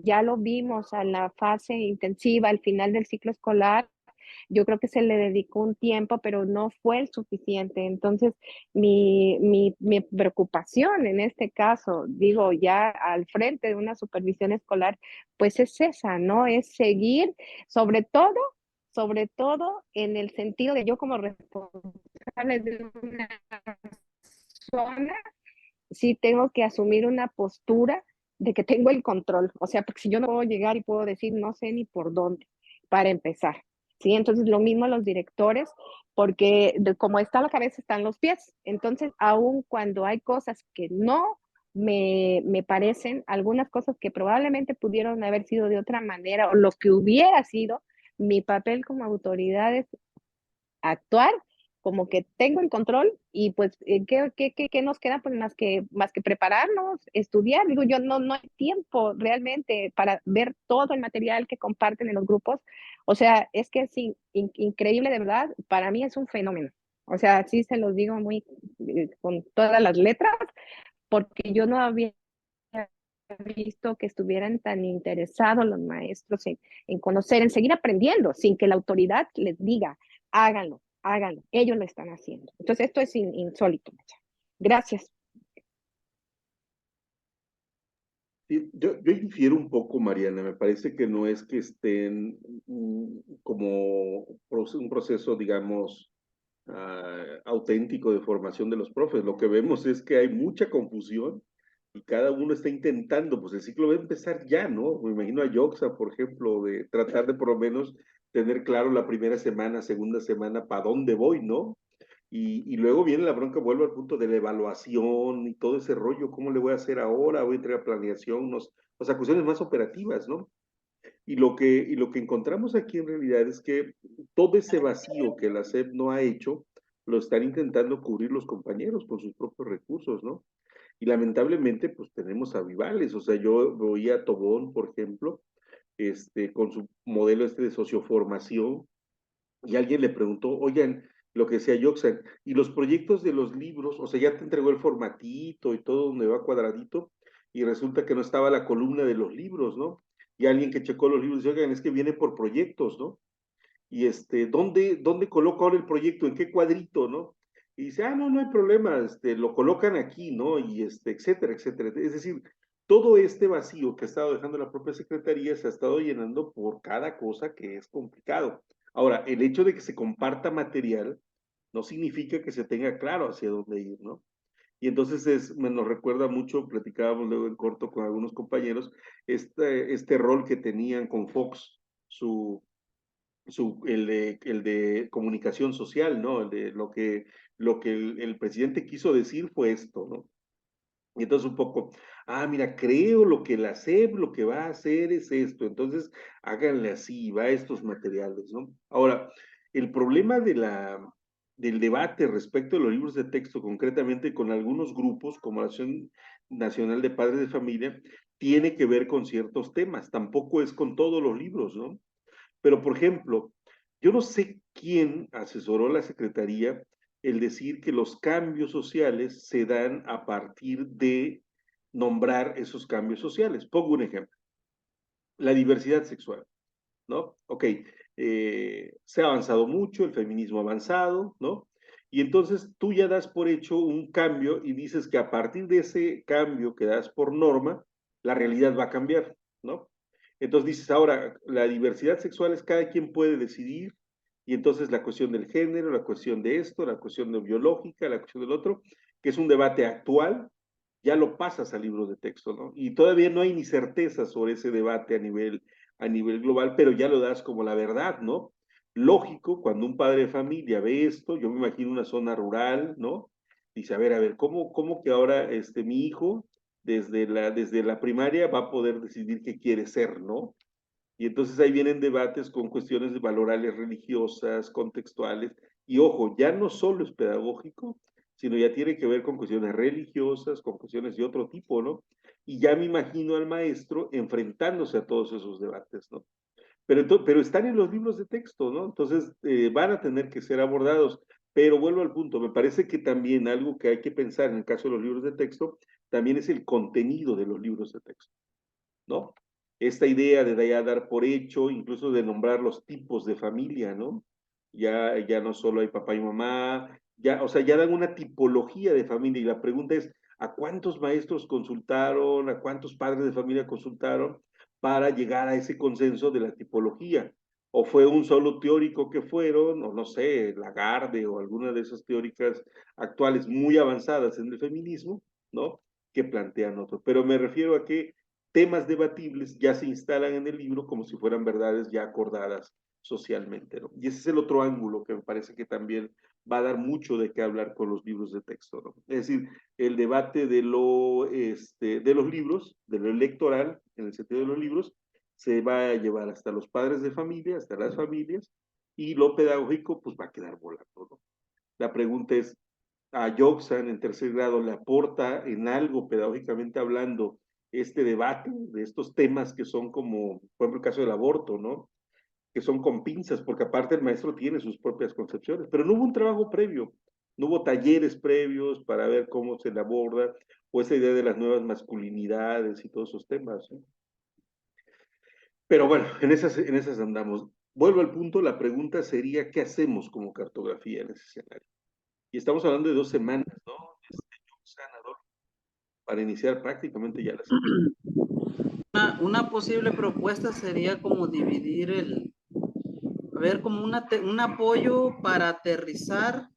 Ya lo vimos a la fase intensiva, al final del ciclo escolar, yo creo que se le dedicó un tiempo, pero no fue el suficiente. Entonces, mi preocupación en este caso, digo, ya al frente de una supervisión escolar, pues es esa, ¿no? Es seguir, sobre todo en el sentido de yo como responsable de una zona, sí tengo que asumir una postura de que tengo el control. O sea, porque si yo no puedo llegar y puedo decir, no sé ni por dónde, para empezar. ¿Sí? Entonces, lo mismo los directores, porque como está la cabeza, están los pies. Entonces, aun cuando hay cosas que no me parecen, algunas cosas que probablemente pudieron haber sido de otra manera, o lo que hubiera sido, mi papel como autoridad es actuar como que tengo el control y pues, ¿qué nos queda? Pues más que prepararnos, estudiar. Digo, yo no hay tiempo realmente para ver todo el material que comparten en los grupos. O sea, es que es increíble, de verdad, para mí es un fenómeno. O sea, sí se los digo muy con todas las letras, porque yo no había visto que estuvieran tan interesados los maestros en conocer, en seguir aprendiendo, sin que la autoridad les diga, háganlo, háganlo. Ellos lo están haciendo. Entonces, esto es insólito. Gracias. Sí, yo infiero un poco, Mariana, me parece que no es que estén como un proceso, digamos, auténtico de formación de los profes. Lo que vemos es que hay mucha confusión y cada uno está intentando, pues el ciclo va a empezar ya, ¿no? Me imagino a Yoxa, por ejemplo, de tratar de por lo menos tener claro la primera semana, segunda semana, para dónde voy, ¿no? Y luego viene la bronca, vuelvo al punto de la evaluación y todo ese rollo, ¿cómo le voy a hacer ahora? Voy a entregar planeación, o sea, cuestiones más operativas, ¿no? Y lo que encontramos aquí en realidad es que todo ese vacío que la SEP no ha hecho, lo están intentando cubrir los compañeros con sus propios recursos, ¿no? Y lamentablemente, pues tenemos avivales, o sea, yo veía a Tobón, por ejemplo, con su modelo de socioformación, y alguien le preguntó, oigan, lo que decía Yoxan, y los proyectos de los libros, o sea, ya te entregó el formatito y todo donde va cuadradito, y resulta que no estaba la columna de los libros, ¿no? Y alguien que checó los libros dice, oigan, es que viene por proyectos, ¿no? Y ¿dónde coloco ahora el proyecto? ¿En qué cuadrito, no? Y dice, no hay problema, lo colocan aquí, ¿no? Y etcétera, etcétera. Es decir, todo este vacío que ha estado dejando la propia Secretaría se ha estado llenando por cada cosa que es complicado. Ahora, el hecho de que se comparta material no significa que se tenga claro hacia dónde ir, ¿no? Y entonces nos recuerda mucho, platicábamos luego en corto con algunos compañeros, este rol que tenían con Fox, el de comunicación social, ¿no? El de lo que el presidente quiso decir fue esto, ¿no? Y entonces un poco, mira, creo lo que la SEP lo que va a hacer es esto, entonces háganle así, va a estos materiales, ¿no? Ahora, el problema del debate respecto de los libros de texto, concretamente con algunos grupos, como la Asociación Nacional de Padres de Familia, tiene que ver con ciertos temas, tampoco es con todos los libros, ¿no? Pero, por ejemplo, yo no sé quién asesoró a la Secretaría el decir que los cambios sociales se dan a partir de nombrar esos cambios sociales. Pongo un ejemplo, la diversidad sexual, ¿no? Ok, se ha avanzado mucho, el feminismo ha avanzado, ¿no? Y entonces tú ya das por hecho un cambio y dices que a partir de ese cambio que das por norma, la realidad va a cambiar, ¿no? Entonces dices, ahora, la diversidad sexual es cada quien puede decidir, y entonces la cuestión del género, la cuestión de esto, la cuestión de biológica, la cuestión del otro, que es un debate actual, ya lo pasas al libro de texto, ¿no? Y todavía no hay ni certeza sobre ese debate a nivel global, pero ya lo das como la verdad, ¿no? Lógico, cuando un padre de familia ve esto, yo me imagino una zona rural, ¿no? Dice, a ver, ¿cómo que ahora mi hijo desde la primaria va a poder decidir qué quiere ser, ¿no? Y entonces ahí vienen debates con cuestiones valorales religiosas, contextuales, y ojo, ya no solo es pedagógico, sino ya tiene que ver con cuestiones religiosas, con cuestiones de otro tipo, ¿no? Y ya me imagino al maestro enfrentándose a todos esos debates, ¿no? Pero están en los libros de texto, ¿no? Entonces van a tener que ser abordados. Pero vuelvo al punto, me parece que también algo que hay que pensar en el caso de los libros de texto, también es el contenido de los libros de texto, ¿no? Esta idea de ya dar por hecho, incluso de nombrar los tipos de familia, ¿no? Ya no solo hay papá y mamá, ya, o sea, ya dan una tipología de familia y la pregunta es, ¿a cuántos maestros consultaron? ¿A cuántos padres de familia consultaron para llegar a ese consenso de la tipología? ¿O fue un solo teórico que fueron, o no sé, Lagarde o alguna de esas teóricas actuales muy avanzadas en el feminismo, ¿no? Que plantean otro. Pero me refiero a que temas debatibles ya se instalan en el libro como si fueran verdades ya acordadas socialmente, ¿no? Y ese es el otro ángulo que me parece que también va a dar mucho de qué hablar con los libros de texto, ¿no? Es decir, el debate de los libros, de lo electoral, en el sentido de los libros, se va a llevar hasta los padres de familia, hasta las familias, y lo pedagógico, pues va a quedar volando, ¿no? La pregunta es, ¿a Yoxan en tercer grado le aporta en algo pedagógicamente hablando este debate de estos temas que son como, por ejemplo, el caso del aborto, ¿no? Que son con pinzas, porque aparte el maestro tiene sus propias concepciones, pero no hubo un trabajo previo, no hubo talleres previos para ver cómo se le aborda, o esa idea de las nuevas masculinidades y todos esos temas, ¿no? Pero bueno, en esas andamos. Vuelvo al punto, la pregunta sería, ¿qué hacemos como cartografía en ese escenario? Y estamos hablando de 2 semanas, ¿no? Sanador, para iniciar prácticamente ya la semana. Una posible propuesta sería como dividir a ver, como un apoyo para aterrizar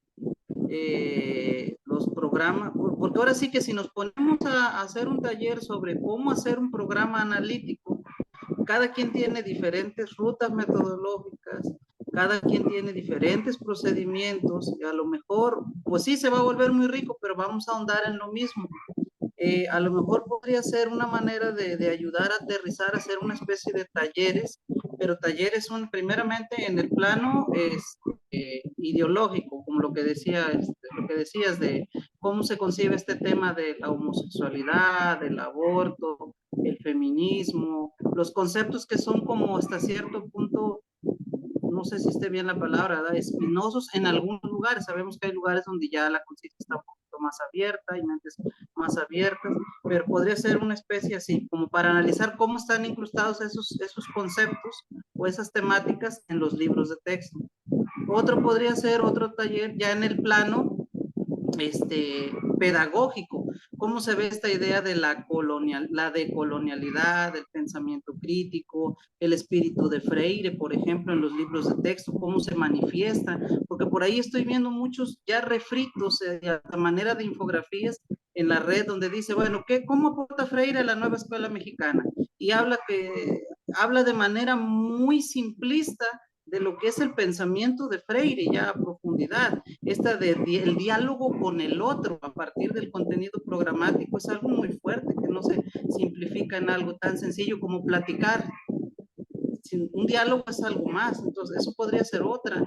los programas, porque ahora sí que si nos ponemos a hacer un taller sobre cómo hacer un programa analítico, cada quien tiene diferentes rutas metodológicas, cada quien tiene diferentes procedimientos, y a lo mejor, pues sí, se va a volver muy rico, pero vamos a ahondar en lo mismo. A lo mejor podría ser una manera de ayudar a aterrizar, a hacer una especie de talleres, pero talleres son primeramente en el plano ideológico, como lo que decías de cómo se concibe este tema de la homosexualidad, del aborto, el feminismo, los conceptos que son como hasta cierto punto, no sé si esté bien la palabra, ¿verdad? Espinosos en algunos lugares. Sabemos que hay lugares donde ya la conciencia está un poquito más abierta y mentes más abiertas, pero podría ser una especie así, como para analizar cómo están incrustados esos conceptos o esas temáticas en los libros de texto. Otro podría ser otro taller ya en el plano pedagógico, cómo se ve esta idea de la decolonialidad, del pensamiento crítico, el espíritu de Freire, por ejemplo, en los libros de texto, cómo se manifiesta, porque por ahí estoy viendo muchos ya refritos a manera de infografías en la red donde dice, bueno, ¿cómo aporta Freire a la nueva escuela mexicana? Y habla de manera muy simplista de lo que es el pensamiento de Freire ya a profundidad. El diálogo con el otro a partir del contenido programático es algo muy fuerte que no se simplifica en algo tan sencillo como platicar. Un diálogo es algo más, entonces eso podría ser otra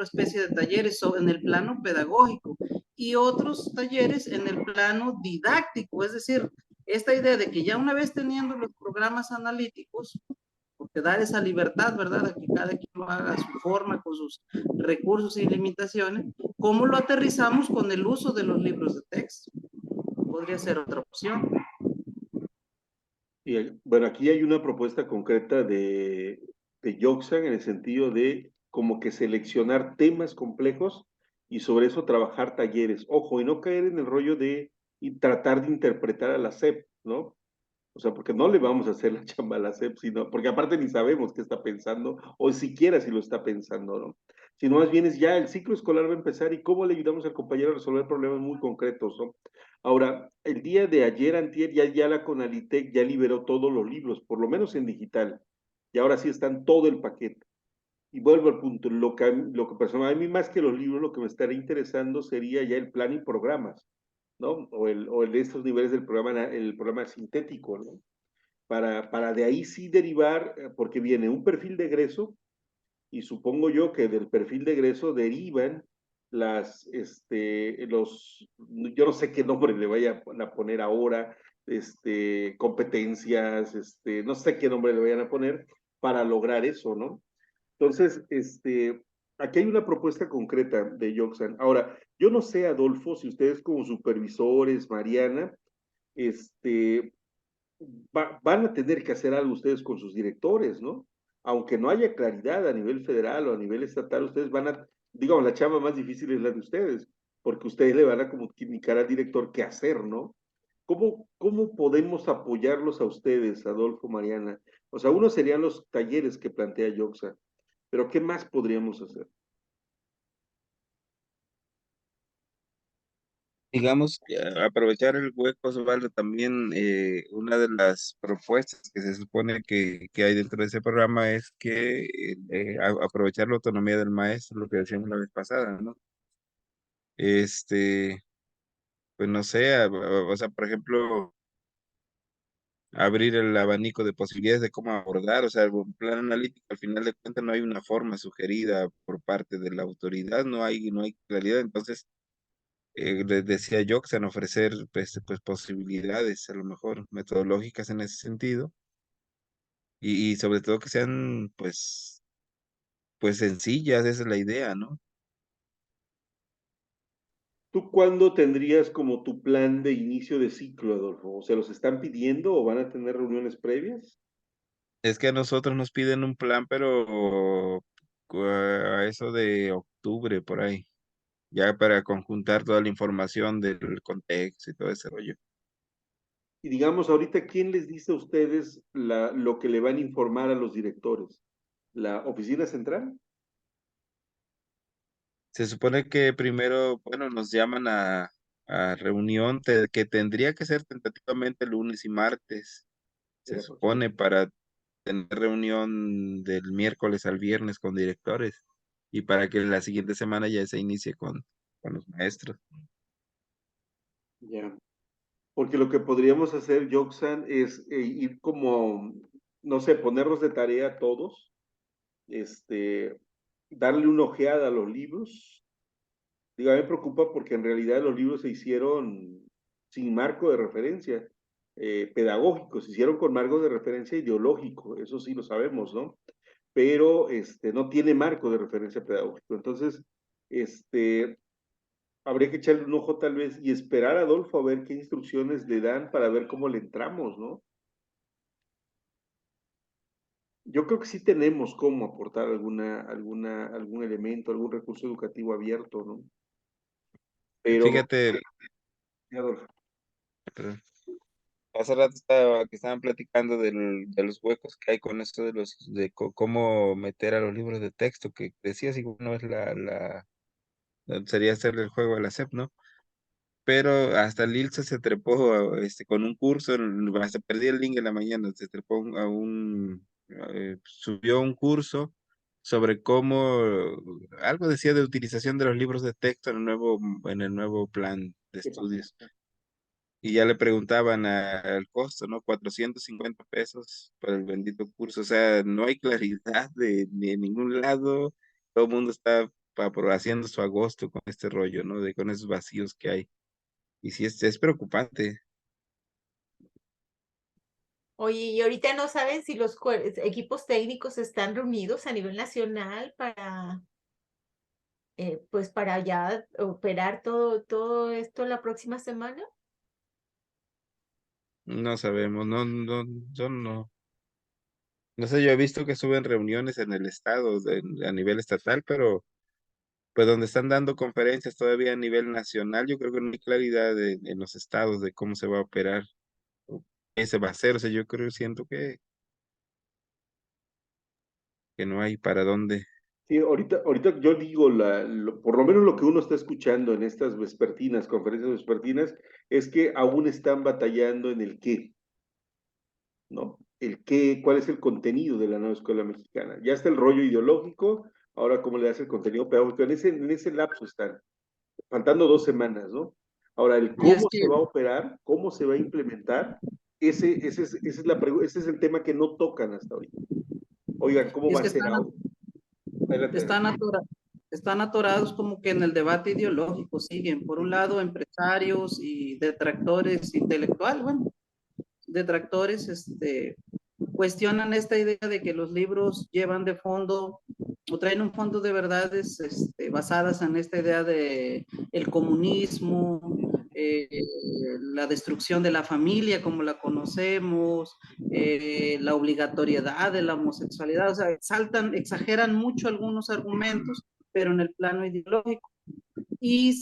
especie de talleres en el plano pedagógico y otros talleres en el plano didáctico, es decir, esta idea de que ya una vez teniendo los programas analíticos, porque dar esa libertad, ¿verdad? De que cada quien lo haga a su forma, con sus recursos y limitaciones, ¿cómo lo aterrizamos con el uso de los libros de texto? Podría ser otra opción. Y bueno, aquí hay una propuesta concreta de Yoxan en el sentido de como que seleccionar temas complejos y sobre eso trabajar talleres. Ojo, y no caer en el rollo de y tratar de interpretar a la SEP, ¿no? O sea, porque no le vamos a hacer la chamba a la SEP, sino, porque aparte ni sabemos qué está pensando, o siquiera si lo está pensando, ¿no? Sino más bien es ya el ciclo escolar va a empezar y cómo le ayudamos al compañero a resolver problemas muy concretos, ¿no? Ahora, el día de ayer, antier, ya la Conalitec ya liberó todos los libros, por lo menos en digital, y ahora sí están todo el paquete. Y vuelvo al punto, lo que personal, a mí más que los libros, lo que me estaría interesando sería ya el plan y programas, ¿no? O el de estos niveles del programa, el programa sintético, ¿no? para de ahí sí derivar, porque viene un perfil de egreso, y supongo yo que del perfil de egreso derivan yo no sé qué nombre le vayan a poner ahora, competencias, no sé qué nombre le vayan a poner para lograr eso, ¿no? Entonces, aquí hay una propuesta concreta de Yoxan. Ahora, yo no sé, Adolfo, si ustedes como supervisores, Mariana, este, van a tener que hacer algo ustedes con sus directores, ¿no? Aunque no haya claridad a nivel federal o a nivel estatal, ustedes van a, digamos, la chamba más difícil es la de ustedes, porque ustedes le van a comunicar al director qué hacer, ¿no? ¿Cómo podemos apoyarlos a ustedes, Adolfo, Mariana? O sea, uno serían los talleres que plantea Yoxa, pero ¿qué más podríamos hacer? Digamos, aprovechar el hueco, Osvaldo, también una de las propuestas que se supone que hay dentro de ese programa es que aprovechar la autonomía del maestro, lo que decíamos la vez pasada, ¿no? Este, pues no sé, o sea, por ejemplo, abrir el abanico de posibilidades de cómo abordar, o sea, un plan analítico, al final de cuentas no hay una forma sugerida por parte de la autoridad, no hay claridad, entonces les decía yo que se van a ofrecer pues, posibilidades, a lo mejor metodológicas en ese sentido, y sobre todo que sean pues sencillas, esa es la idea, ¿no? ¿Tú cuándo tendrías como tu plan de inicio de ciclo, Adolfo? ¿O se los están pidiendo o van a tener reuniones previas? Es que a nosotros nos piden un plan, pero a eso de octubre, por ahí, ya para conjuntar toda la información del contexto y todo ese rollo. Y digamos, ahorita, ¿quién les dice a ustedes lo que le van a informar a los directores? ¿La oficina central? Se supone que primero, bueno, nos llaman a reunión que tendría que ser tentativamente lunes y martes, De se la próxima. supone, para tener reunión del miércoles al viernes con directores y para que la siguiente semana ya se inicie con los maestros. Ya. Porque lo que podríamos hacer, Joxan, es ir como, no sé, ponernos de tarea a todos, este, darle una ojeada a los libros. Digo, a mí me preocupa porque en realidad los libros se hicieron sin marco de referencia pedagógico, se hicieron con marco de referencia ideológico, eso sí lo sabemos, ¿no? Pero no tiene marco de referencia pedagógico. Entonces, este, habría que echarle un ojo tal vez y esperar a Adolfo a ver qué instrucciones le dan para ver cómo le entramos, ¿no? Yo creo que sí tenemos cómo aportar algún elemento, algún recurso educativo abierto, ¿no? Pero, Fíjate, Adolfo, perdón, hace rato que estaban platicando de los huecos que hay con esto de cómo meter a los libros de texto, que decías, igual no es sería hacerle el juego a la SEP, ¿no? Pero hasta Lilza se trepó con un curso, hasta perdí el link en la mañana, se trepó subió un curso sobre cómo, algo decía de utilización de los libros de texto en el nuevo plan de ¿qué pasa? estudios. Y ya le preguntaban al costo, ¿no? 450 pesos por el bendito curso. O sea, no hay claridad ni en ningún lado. Todo el mundo está haciendo su agosto con este rollo, ¿no? Con esos vacíos que hay. Y sí, es preocupante. Oye, y ahorita no saben si los equipos técnicos están reunidos a nivel nacional para, pues para ya operar todo esto la próxima semana. No sabemos, no, no, yo no. No sé, yo he visto que suben reuniones en el estado, a nivel estatal, pero pues donde están dando conferencias todavía a nivel nacional, yo creo que no hay claridad en los estados de cómo se va a operar, o qué se va a hacer. O sea, yo siento que no hay para dónde. Sí, ahorita yo digo, por lo menos lo que uno está escuchando en estas vespertinas, conferencias vespertinas, es que aún están batallando en el qué, ¿no? El qué, cuál es el contenido de la nueva escuela mexicana. Ya está el rollo ideológico, ahora cómo le hace el contenido pedagógico. En ese lapso están, faltando 2 semanas, ¿no? Ahora, el Y es cómo que se va a operar, cómo se va a implementar, ese es el tema que no tocan hasta ahorita. Oigan, ¿cómo Y es va a que ser ahora? Adelante. están atorados como que en el debate ideológico, siguen, por un lado, empresarios y detractores intelectuales, bueno, detractores, cuestionan esta idea de que los libros llevan de fondo o traen un fondo de verdades basadas en esta idea de el comunismo, la destrucción de la familia como la conocemos, la obligatoriedad de la homosexualidad, o sea, exageran mucho algunos argumentos, pero en el plano ideológico. Y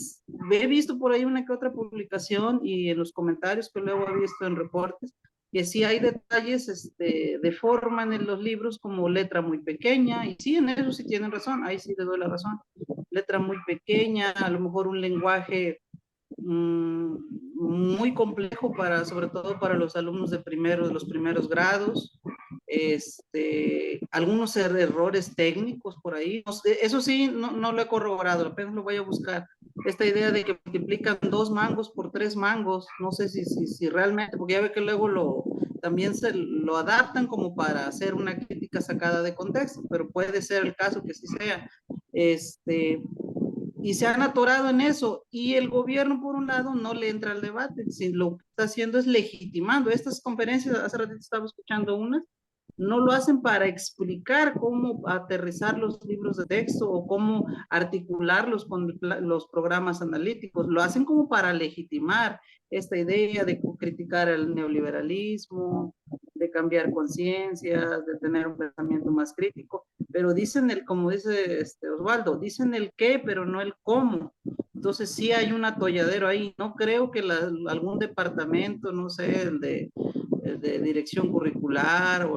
he visto por ahí una que otra publicación y en los comentarios que luego he visto en reportes, que sí hay detalles de forma en los libros como letra muy pequeña, y sí, en eso sí tienen razón, ahí sí le doy la razón. Letra muy pequeña, a lo mejor un lenguaje muy complejo sobre todo para los alumnos de los primeros grados, algunos errores técnicos por ahí, no sé, eso sí, no lo he corroborado, apenas lo voy a buscar, esta idea de que multiplican 2 mangos por 3 mangos, no sé si realmente, porque ya ve que luego también se lo adaptan como para hacer una crítica sacada de contexto, pero puede ser el caso que sí sea, y se han atorado en eso, y el gobierno por un lado no le entra al debate, si lo que está haciendo es legitimando estas conferencias. Hace ratito estaba escuchando una, no lo hacen para explicar cómo aterrizar los libros de texto o cómo articularlos con los programas analíticos, lo hacen como para legitimar esta idea de criticar el neoliberalismo, de cambiar conciencias, de tener un pensamiento más crítico, pero dicen como dice Osvaldo, dicen el qué, pero no el cómo. Entonces sí hay un atolladero ahí. No creo que algún departamento, no sé, el de dirección curricular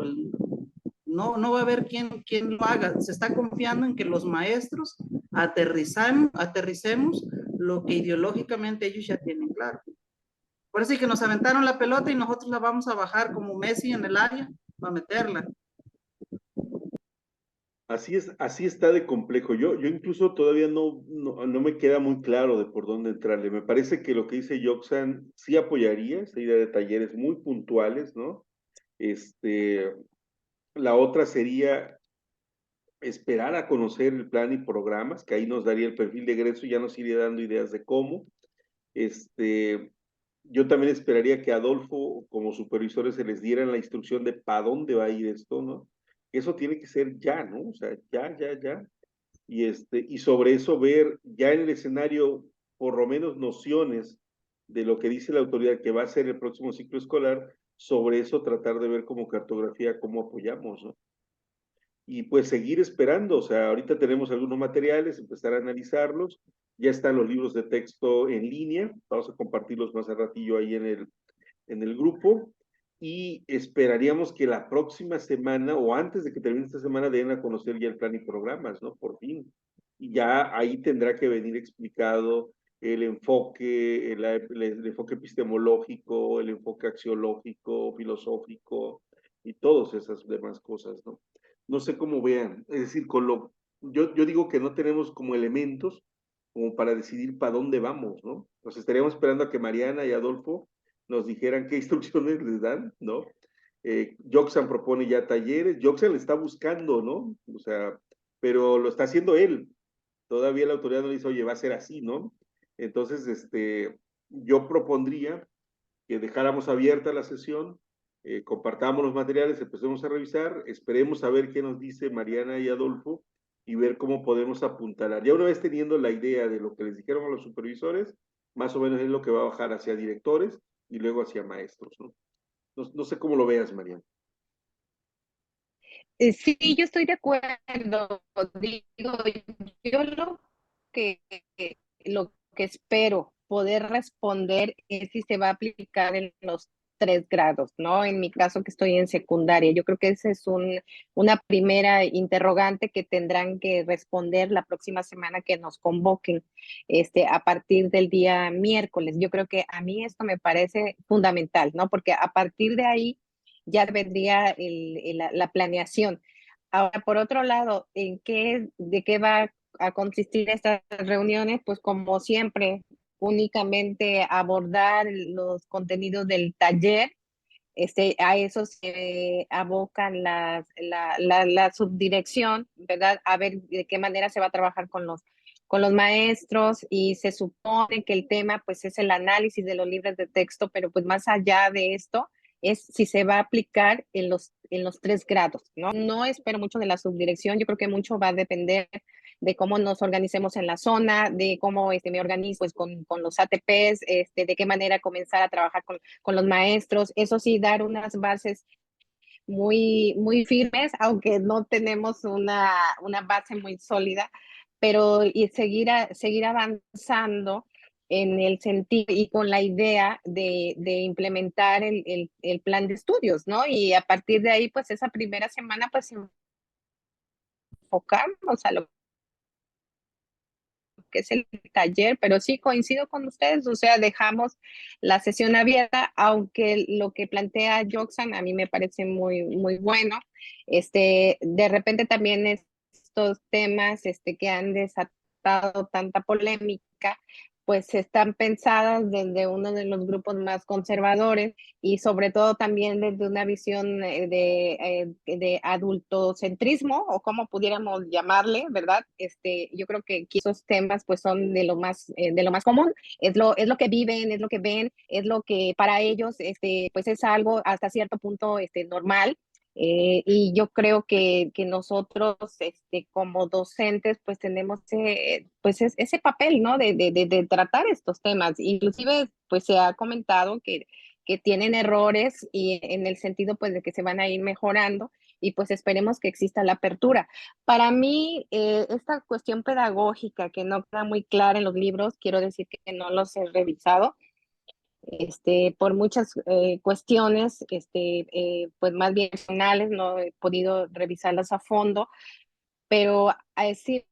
no va a haber quién lo haga. Se está confiando en que los maestros aterricemos lo que ideológicamente ellos ya tienen claro. Por eso es que nos aventaron la pelota y nosotros la vamos a bajar como Messi en el área para meterla. Así es, así está de complejo. Yo incluso todavía no me queda muy claro de por dónde entrarle. Me parece que lo que dice Yoxan sí apoyaría esa idea de talleres muy puntuales, ¿no? La otra sería esperar a conocer el plan y programas, que ahí nos daría el perfil de egreso y ya nos iría dando ideas de cómo. Yo también esperaría que a Adolfo, como supervisores, se les diera la instrucción de para dónde va a ir esto, ¿no? Eso tiene que ser ya, ¿no? O sea, ya. Y sobre eso ver ya en el escenario, por lo menos nociones de lo que dice la autoridad que va a ser el próximo ciclo escolar, sobre eso tratar de ver como cartografía cómo apoyamos, ¿no? Y pues seguir esperando, o sea, ahorita tenemos algunos materiales, empezar a analizarlos, ya están los libros de texto en línea, vamos a compartirlos más a ratillo ahí en el grupo, y esperaríamos que la próxima semana, o antes de que termine esta semana, den a conocer ya el plan y programas, ¿no? Por fin. Y ya ahí tendrá que venir explicado el enfoque, el enfoque epistemológico, el enfoque axiológico, filosófico, y todas esas demás cosas, ¿no? No sé cómo vean, es decir, yo digo que no tenemos como elementos como para decidir para dónde vamos, ¿no? Nos estaríamos esperando a que Mariana y Adolfo nos dijeran qué instrucciones les dan, ¿no? Yoxan propone ya talleres, Yoxan le está buscando, ¿no? O sea, pero lo está haciendo él. Todavía la autoridad no le dice, oye, va a ser así, ¿no? Entonces, yo propondría que dejáramos abierta la sesión, compartamos los materiales, empecemos a revisar, esperemos a ver qué nos dice Mariana y Adolfo y ver cómo podemos apuntalar. Ya una vez teniendo la idea de lo que les dijeron a los supervisores, más o menos es lo que va a bajar hacia directores y luego hacia maestros, ¿no? No sé cómo lo veas, Mariana. Sí, yo estoy de acuerdo. Digo, yo que, lo que espero poder responder es si se va a aplicar en los 3 grados, ¿no? En mi caso que estoy en secundaria, yo creo que esa es una primera interrogante que tendrán que responder la próxima semana que nos convoquen, a partir del día miércoles. Yo creo que a mí esto me parece fundamental, ¿no? Porque a partir de ahí ya vendría la planeación. Ahora, por otro lado, ¿de qué va a consistir estas reuniones? Pues como siempre, únicamente abordar los contenidos del taller, A eso se abocan la subdirección, ¿verdad? A ver de qué manera se va a trabajar con los maestros, y se supone que el tema pues es el análisis de los libros de texto, pero pues más allá de esto es si se va a aplicar en los 3 grados, ¿no? No espero mucho de la subdirección, yo creo que mucho va a depender de cómo nos organicemos en la zona, de cómo me organizo pues, con los ATPs, de qué manera comenzar a trabajar con los maestros, eso sí, dar unas bases muy firmes, aunque no tenemos una base muy sólida, pero y seguir avanzando en el sentido y con la idea de implementar el plan de estudios, ¿no? Y a partir de ahí, pues esa primera semana, pues enfocarnos a lo que es el taller, pero sí coincido con ustedes, o sea, dejamos la sesión abierta, aunque lo que plantea Joxan a mí me parece muy bueno. De repente también estos temas que han desatado tanta polémica, pues están pensadas desde uno de los grupos más conservadores y sobre todo también desde una visión de adultocentrismo, o como pudiéramos llamarle, ¿verdad? Yo creo que aquí esos temas pues son de lo más común, es lo que viven, es lo que ven, es lo que para ellos pues es algo hasta cierto punto normal. Y yo creo que nosotros, como docentes, pues tenemos pues ese papel, ¿no? De tratar estos temas. Inclusive, pues se ha comentado que tienen errores y en el sentido, pues, de que se van a ir mejorando y pues esperemos que exista la apertura. Para mí, esta cuestión pedagógica que no queda muy clara en los libros, quiero decir que no los he revisado, por muchas cuestiones, pues más bien personales, no he podido revisarlas a fondo, pero sí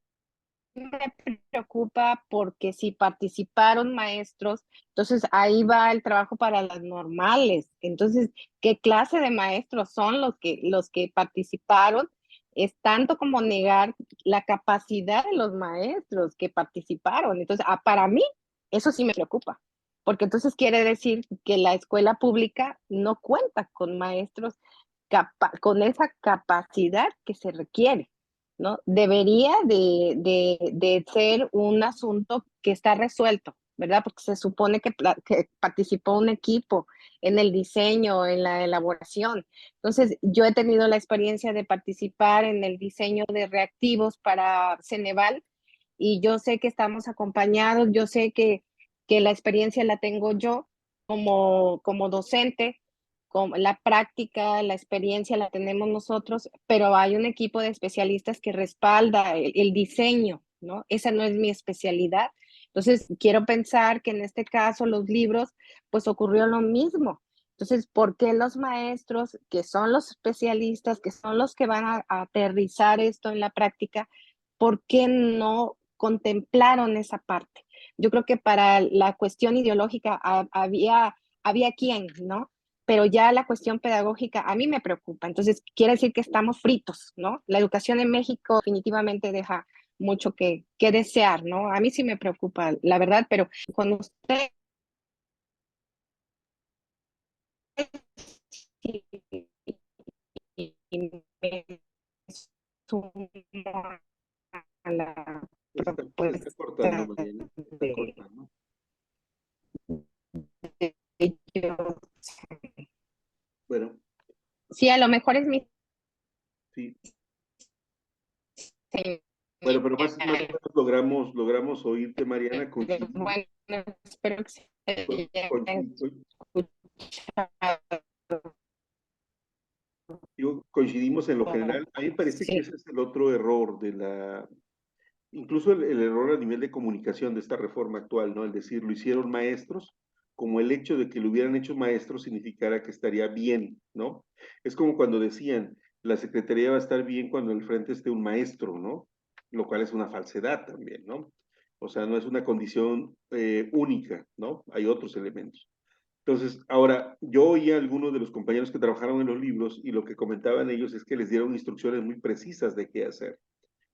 me preocupa porque si participaron maestros, entonces ahí va el trabajo para las normales. Entonces, ¿qué clase de maestros son los que participaron? Es tanto como negar la capacidad de los maestros que participaron. Entonces, para mí, eso sí me preocupa, porque entonces quiere decir que la escuela pública no cuenta con maestros con esa capacidad que se requiere, ¿no? Debería de ser un asunto que está resuelto, ¿verdad? Porque se supone que participó un equipo en el diseño, en la elaboración. Entonces, yo he tenido la experiencia de participar en el diseño de reactivos para Ceneval y yo sé que estamos acompañados, yo sé que la experiencia la tengo yo como docente, la práctica, la experiencia la tenemos nosotros, pero hay un equipo de especialistas que respalda el diseño, ¿no? Esa no es mi especialidad. Entonces, quiero pensar que en este caso los libros, pues ocurrió lo mismo. Entonces, ¿por qué los maestros, que son los especialistas, que son los que van a aterrizar esto en la práctica, por qué no contemplaron esa parte? Yo creo que para la cuestión ideológica había quien, ¿no? Pero ya la cuestión pedagógica a mí me preocupa. Entonces, quiere decir que estamos fritos, ¿no? La educación en México definitivamente deja mucho que desear, ¿no? A mí sí me preocupa, la verdad, pero cuando usted me sumo a la Se está cortando, propuesta Mariana, se está de cortando. ellos, Bueno, sí, a lo mejor es mi sí. señal, Bueno, pero más o menos logramos oírte, Mariana, pero coincidimos, bueno, espero que se haya coincidimos, escuchado. coincidimos en lo general. A mí me parece que Sí, ese es el otro error incluso el error a nivel de comunicación de esta reforma actual, ¿no? El decir, lo hicieron maestros, como el hecho de que lo hubieran hecho maestros significara que estaría bien, ¿no? Es como cuando decían, la secretaría va a estar bien cuando al frente esté un maestro, ¿no? Lo cual es una falsedad también, ¿no? O sea, no es una condición única, ¿no? Hay otros elementos. Entonces, ahora, yo oí a algunos de los compañeros que trabajaron en los libros y lo que comentaban ellos es que les dieron instrucciones muy precisas de qué hacer.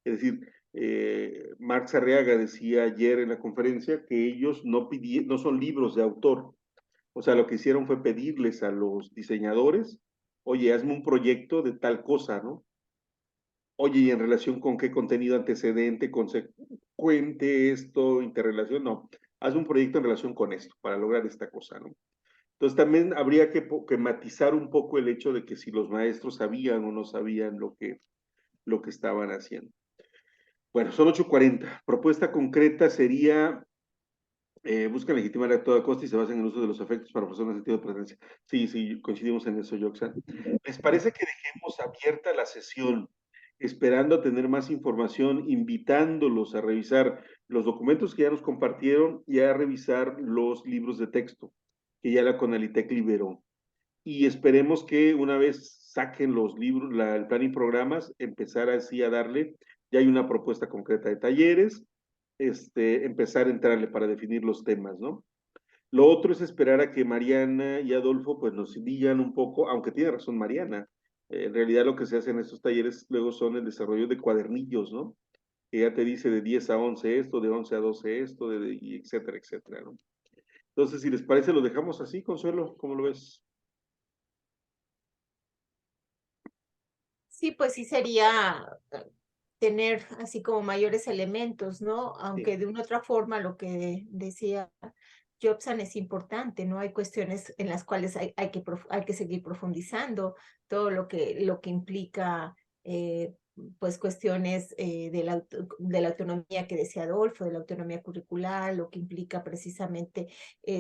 Es decir, Marx Arriaga decía ayer en la conferencia que ellos no son libros de autor, O sea, lo que hicieron fue pedirles a los diseñadores, oye, hazme un proyecto de tal cosa, ¿no? Oye, ¿y en relación con qué contenido antecedente, consecuente, esto, interrelación? No, haz un proyecto en relación con esto, para lograr esta cosa, ¿no? Entonces también habría que matizar un poco el hecho de que si los maestros sabían o no sabían lo que estaban haciendo. Bueno, son 8:40. Propuesta concreta sería, buscan legitimar a toda costa y se basan en el uso de los efectos para ofrecer un sentido de presencia. Sí, sí, coincidimos en eso, Joxan. ¿Les parece que dejemos abierta la sesión, esperando a tener más información, invitándolos a revisar los documentos que ya nos compartieron y a revisar los libros de texto que ya la Conalitec liberó? Y esperemos que una vez saquen los libros, el plan y programas, empezar así a darle, ya hay una propuesta concreta de talleres, empezar a entrarle para definir los temas, ¿no? Lo otro es esperar a que Mariana y Adolfo pues nos digan un poco, aunque tiene razón Mariana, en realidad lo que se hace en estos talleres luego son el desarrollo de cuadernillos, ¿no? Que ya te dice de 10 a 11 esto, de 11 a 12 esto, y etcétera, etcétera, ¿no? Entonces, si les parece, lo dejamos así, Consuelo, ¿cómo lo ves? Sí, pues sí sería tener así como mayores elementos, ¿no? Aunque de una otra forma lo que decía Jobsan es importante, ¿no? Hay cuestiones en las cuales hay que seguir profundizando, todo lo que implica, pues cuestiones de la autonomía que decía Adolfo, de la autonomía curricular, lo que implica precisamente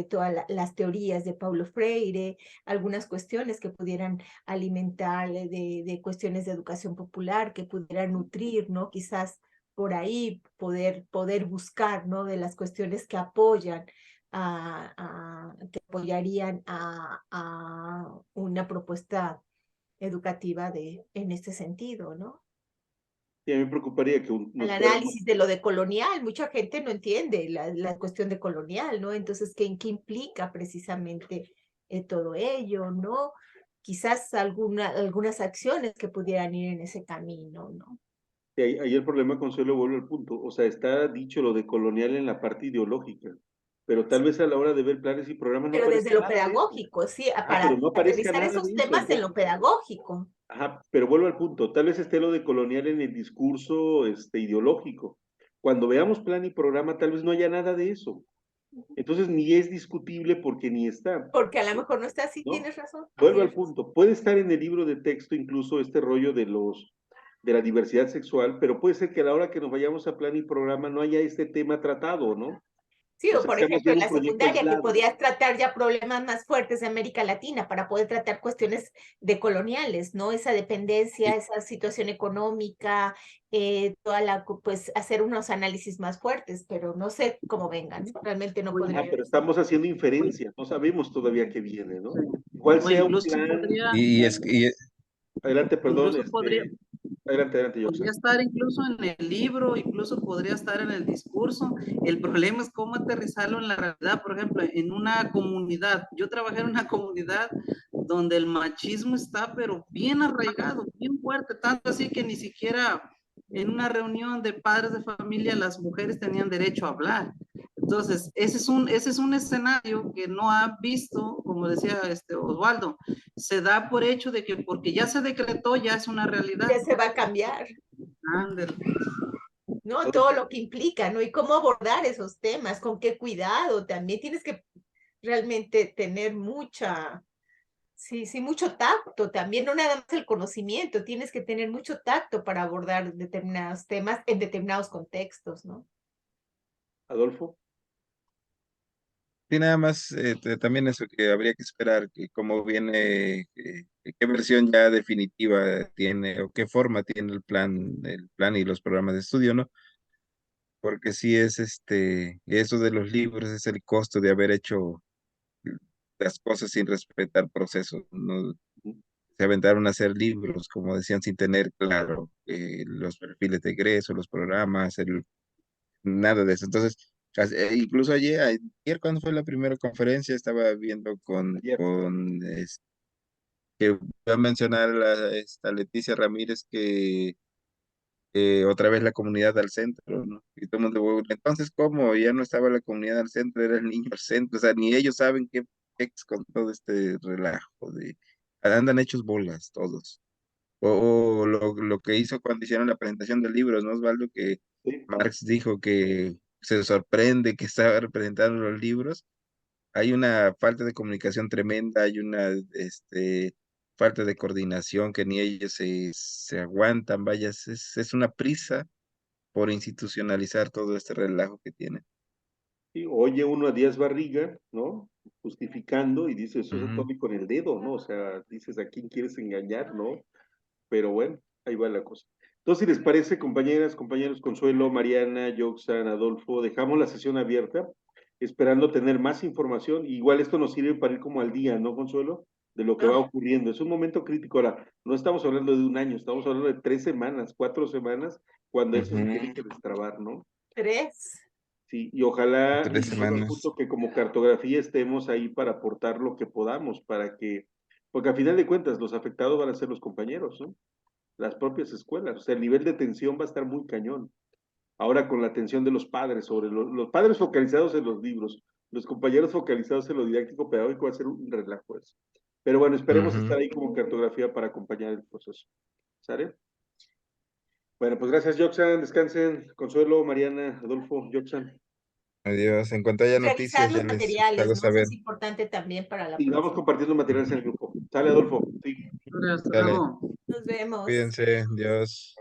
todas las teorías de Paulo Freire, algunas cuestiones que pudieran alimentar de cuestiones de educación popular, que pudieran nutrir, ¿no? Quizás por ahí poder buscar, ¿no? De las cuestiones que apoyan que apoyarían a una propuesta educativa en este sentido, ¿no? Y a mí me preocuparía que El nos fuéramos. análisis de lo de colonial, mucha gente no entiende la cuestión de colonial, ¿no? Entonces, ¿qué implica precisamente todo ello, ¿no? Quizás algunas acciones que pudieran ir en ese camino, ¿no? Y ahí el problema, Consuelo, vuelve al punto. O sea, está dicho lo de colonial en la parte ideológica, pero tal vez a la hora de ver planes y programas no Pero desde aparezca lo nada de eso. pedagógico, sí, Pero para no aparezca aterrizar nada de esos eso. temas en lo Entonces, pedagógico. ajá, pero vuelvo al punto. Tal vez esté lo de colonial en el discurso ideológico. Cuando veamos plan y programa, tal vez no haya nada de eso. Entonces, ni es discutible porque ni está, Porque a lo mejor no está así, ¿no? tienes razón. Vuelvo al punto. Puede estar en el libro de texto incluso este rollo de la diversidad sexual, pero puede ser que a la hora que nos vayamos a plan y programa no haya este tema tratado, ¿no? Sí, O o sea, por sea más ejemplo bien en un la proyecto secundaria que aislado. podías tratar ya problemas más fuertes de América Latina para poder tratar cuestiones de coloniales, ¿no? Esa dependencia, esa situación económica, pues hacer unos análisis más fuertes, pero no sé cómo vengan, realmente no Oye, Ajá, podría pero decir. estamos haciendo oye, inferencias, no sabemos todavía qué viene, ¿no? sí. Igual O sea un incluso plan. podría, Adelante, perdón, incluso podría, adelante, podría Joxan. estar incluso en el libro, incluso podría estar en el discurso. El problema es cómo aterrizarlo en la realidad. Por ejemplo, en una comunidad, yo trabajé en una comunidad donde el machismo está pero bien arraigado, bien fuerte, tanto así que ni siquiera en una reunión de padres de familia las mujeres tenían derecho a hablar. Entonces, ese es un escenario que no han visto, como decía Osvaldo, se da por hecho de que porque ya se decretó, ya es una realidad. Ya se va a cambiar, Ándale. ¿no? Todo lo que implica, ¿no? Y cómo abordar esos temas, con qué cuidado, también tienes que realmente tener sí, sí, mucho tacto también, no nada más el conocimiento, tienes que tener mucho tacto para abordar determinados temas en determinados contextos, ¿no? Adolfo. sí, nada más también eso que habría que esperar, que cómo viene, qué versión ya definitiva tiene o qué forma tiene el plan y los programas de estudio, ¿no? Porque sí es eso de los libros es el costo de haber hecho las cosas sin respetar procesos, ¿no? Se aventaron a hacer libros, como decían, sin tener claro los perfiles de egreso, los programas, nada de eso. Entonces, incluso ayer cuando fue la primera conferencia, estaba viendo Ayer. que voy a mencionar a esta Leticia Ramírez que otra vez la comunidad al centro, ¿no? Y todo el mundo, bueno, entonces, ¿cómo? Ya no estaba la comunidad al centro, era el niño al centro, o sea, ni ellos saben qué ex con todo este relajo de andan hechos bolas todos. O lo que hizo cuando hicieron la presentación del libro, ¿no, Osvaldo? Que Sí. Marx dijo que se sorprende que estaba representando los libros. Hay una falta de comunicación tremenda, hay una falta de coordinación que ni ellos se aguantan, vaya, es una prisa por institucionalizar todo este relajo que tienen. Sí, oye uno a Díaz Barriga, ¿no? Justificando y dice, eso es Ujú. Tommy con el dedo, ¿no? O sea, dices, ¿a quién quieres engañar, no? Pero bueno, ahí va la cosa. Entonces, si les parece, compañeras, compañeros, Consuelo, Mariana, Yoxan, Adolfo, dejamos la sesión abierta, esperando tener más información. Igual esto nos sirve para ir como al día, ¿no, Consuelo? De lo que va Ah, ocurriendo. Es un momento crítico. Ahora, no estamos hablando de un año, estamos hablando de 3 semanas, 4 semanas, cuando eso se tiene Ujú. que destrabar, ¿no? 3. Sí, y ojalá, y Tres vuelvo al semanas. punto que como cartografía estemos ahí para aportar lo que podamos, para que, porque a final de cuentas los afectados van a ser los compañeros, ¿no? Las propias escuelas, o sea, el nivel de tensión va a estar muy cañón. Ahora con la atención de los padres, sobre los padres focalizados en los libros, los compañeros focalizados en lo didáctico pedagógico, va a ser un relajo eso. Pero bueno, esperemos Ujú. estar ahí como cartografía para acompañar el proceso. ¿Sale? Bueno, pues gracias, Joxan, descansen. Consuelo, Mariana, Adolfo, Joxan. Adiós. En cuanto haya Revisar noticias, ya los les materiales, hago ¿no? Eso saber. es importante también para la Y vamos próxima. compartiendo materiales en el grupo. Sale, Adolfo. Sí. Hasta Dale, luego. Nos vemos. cuídense, Dios.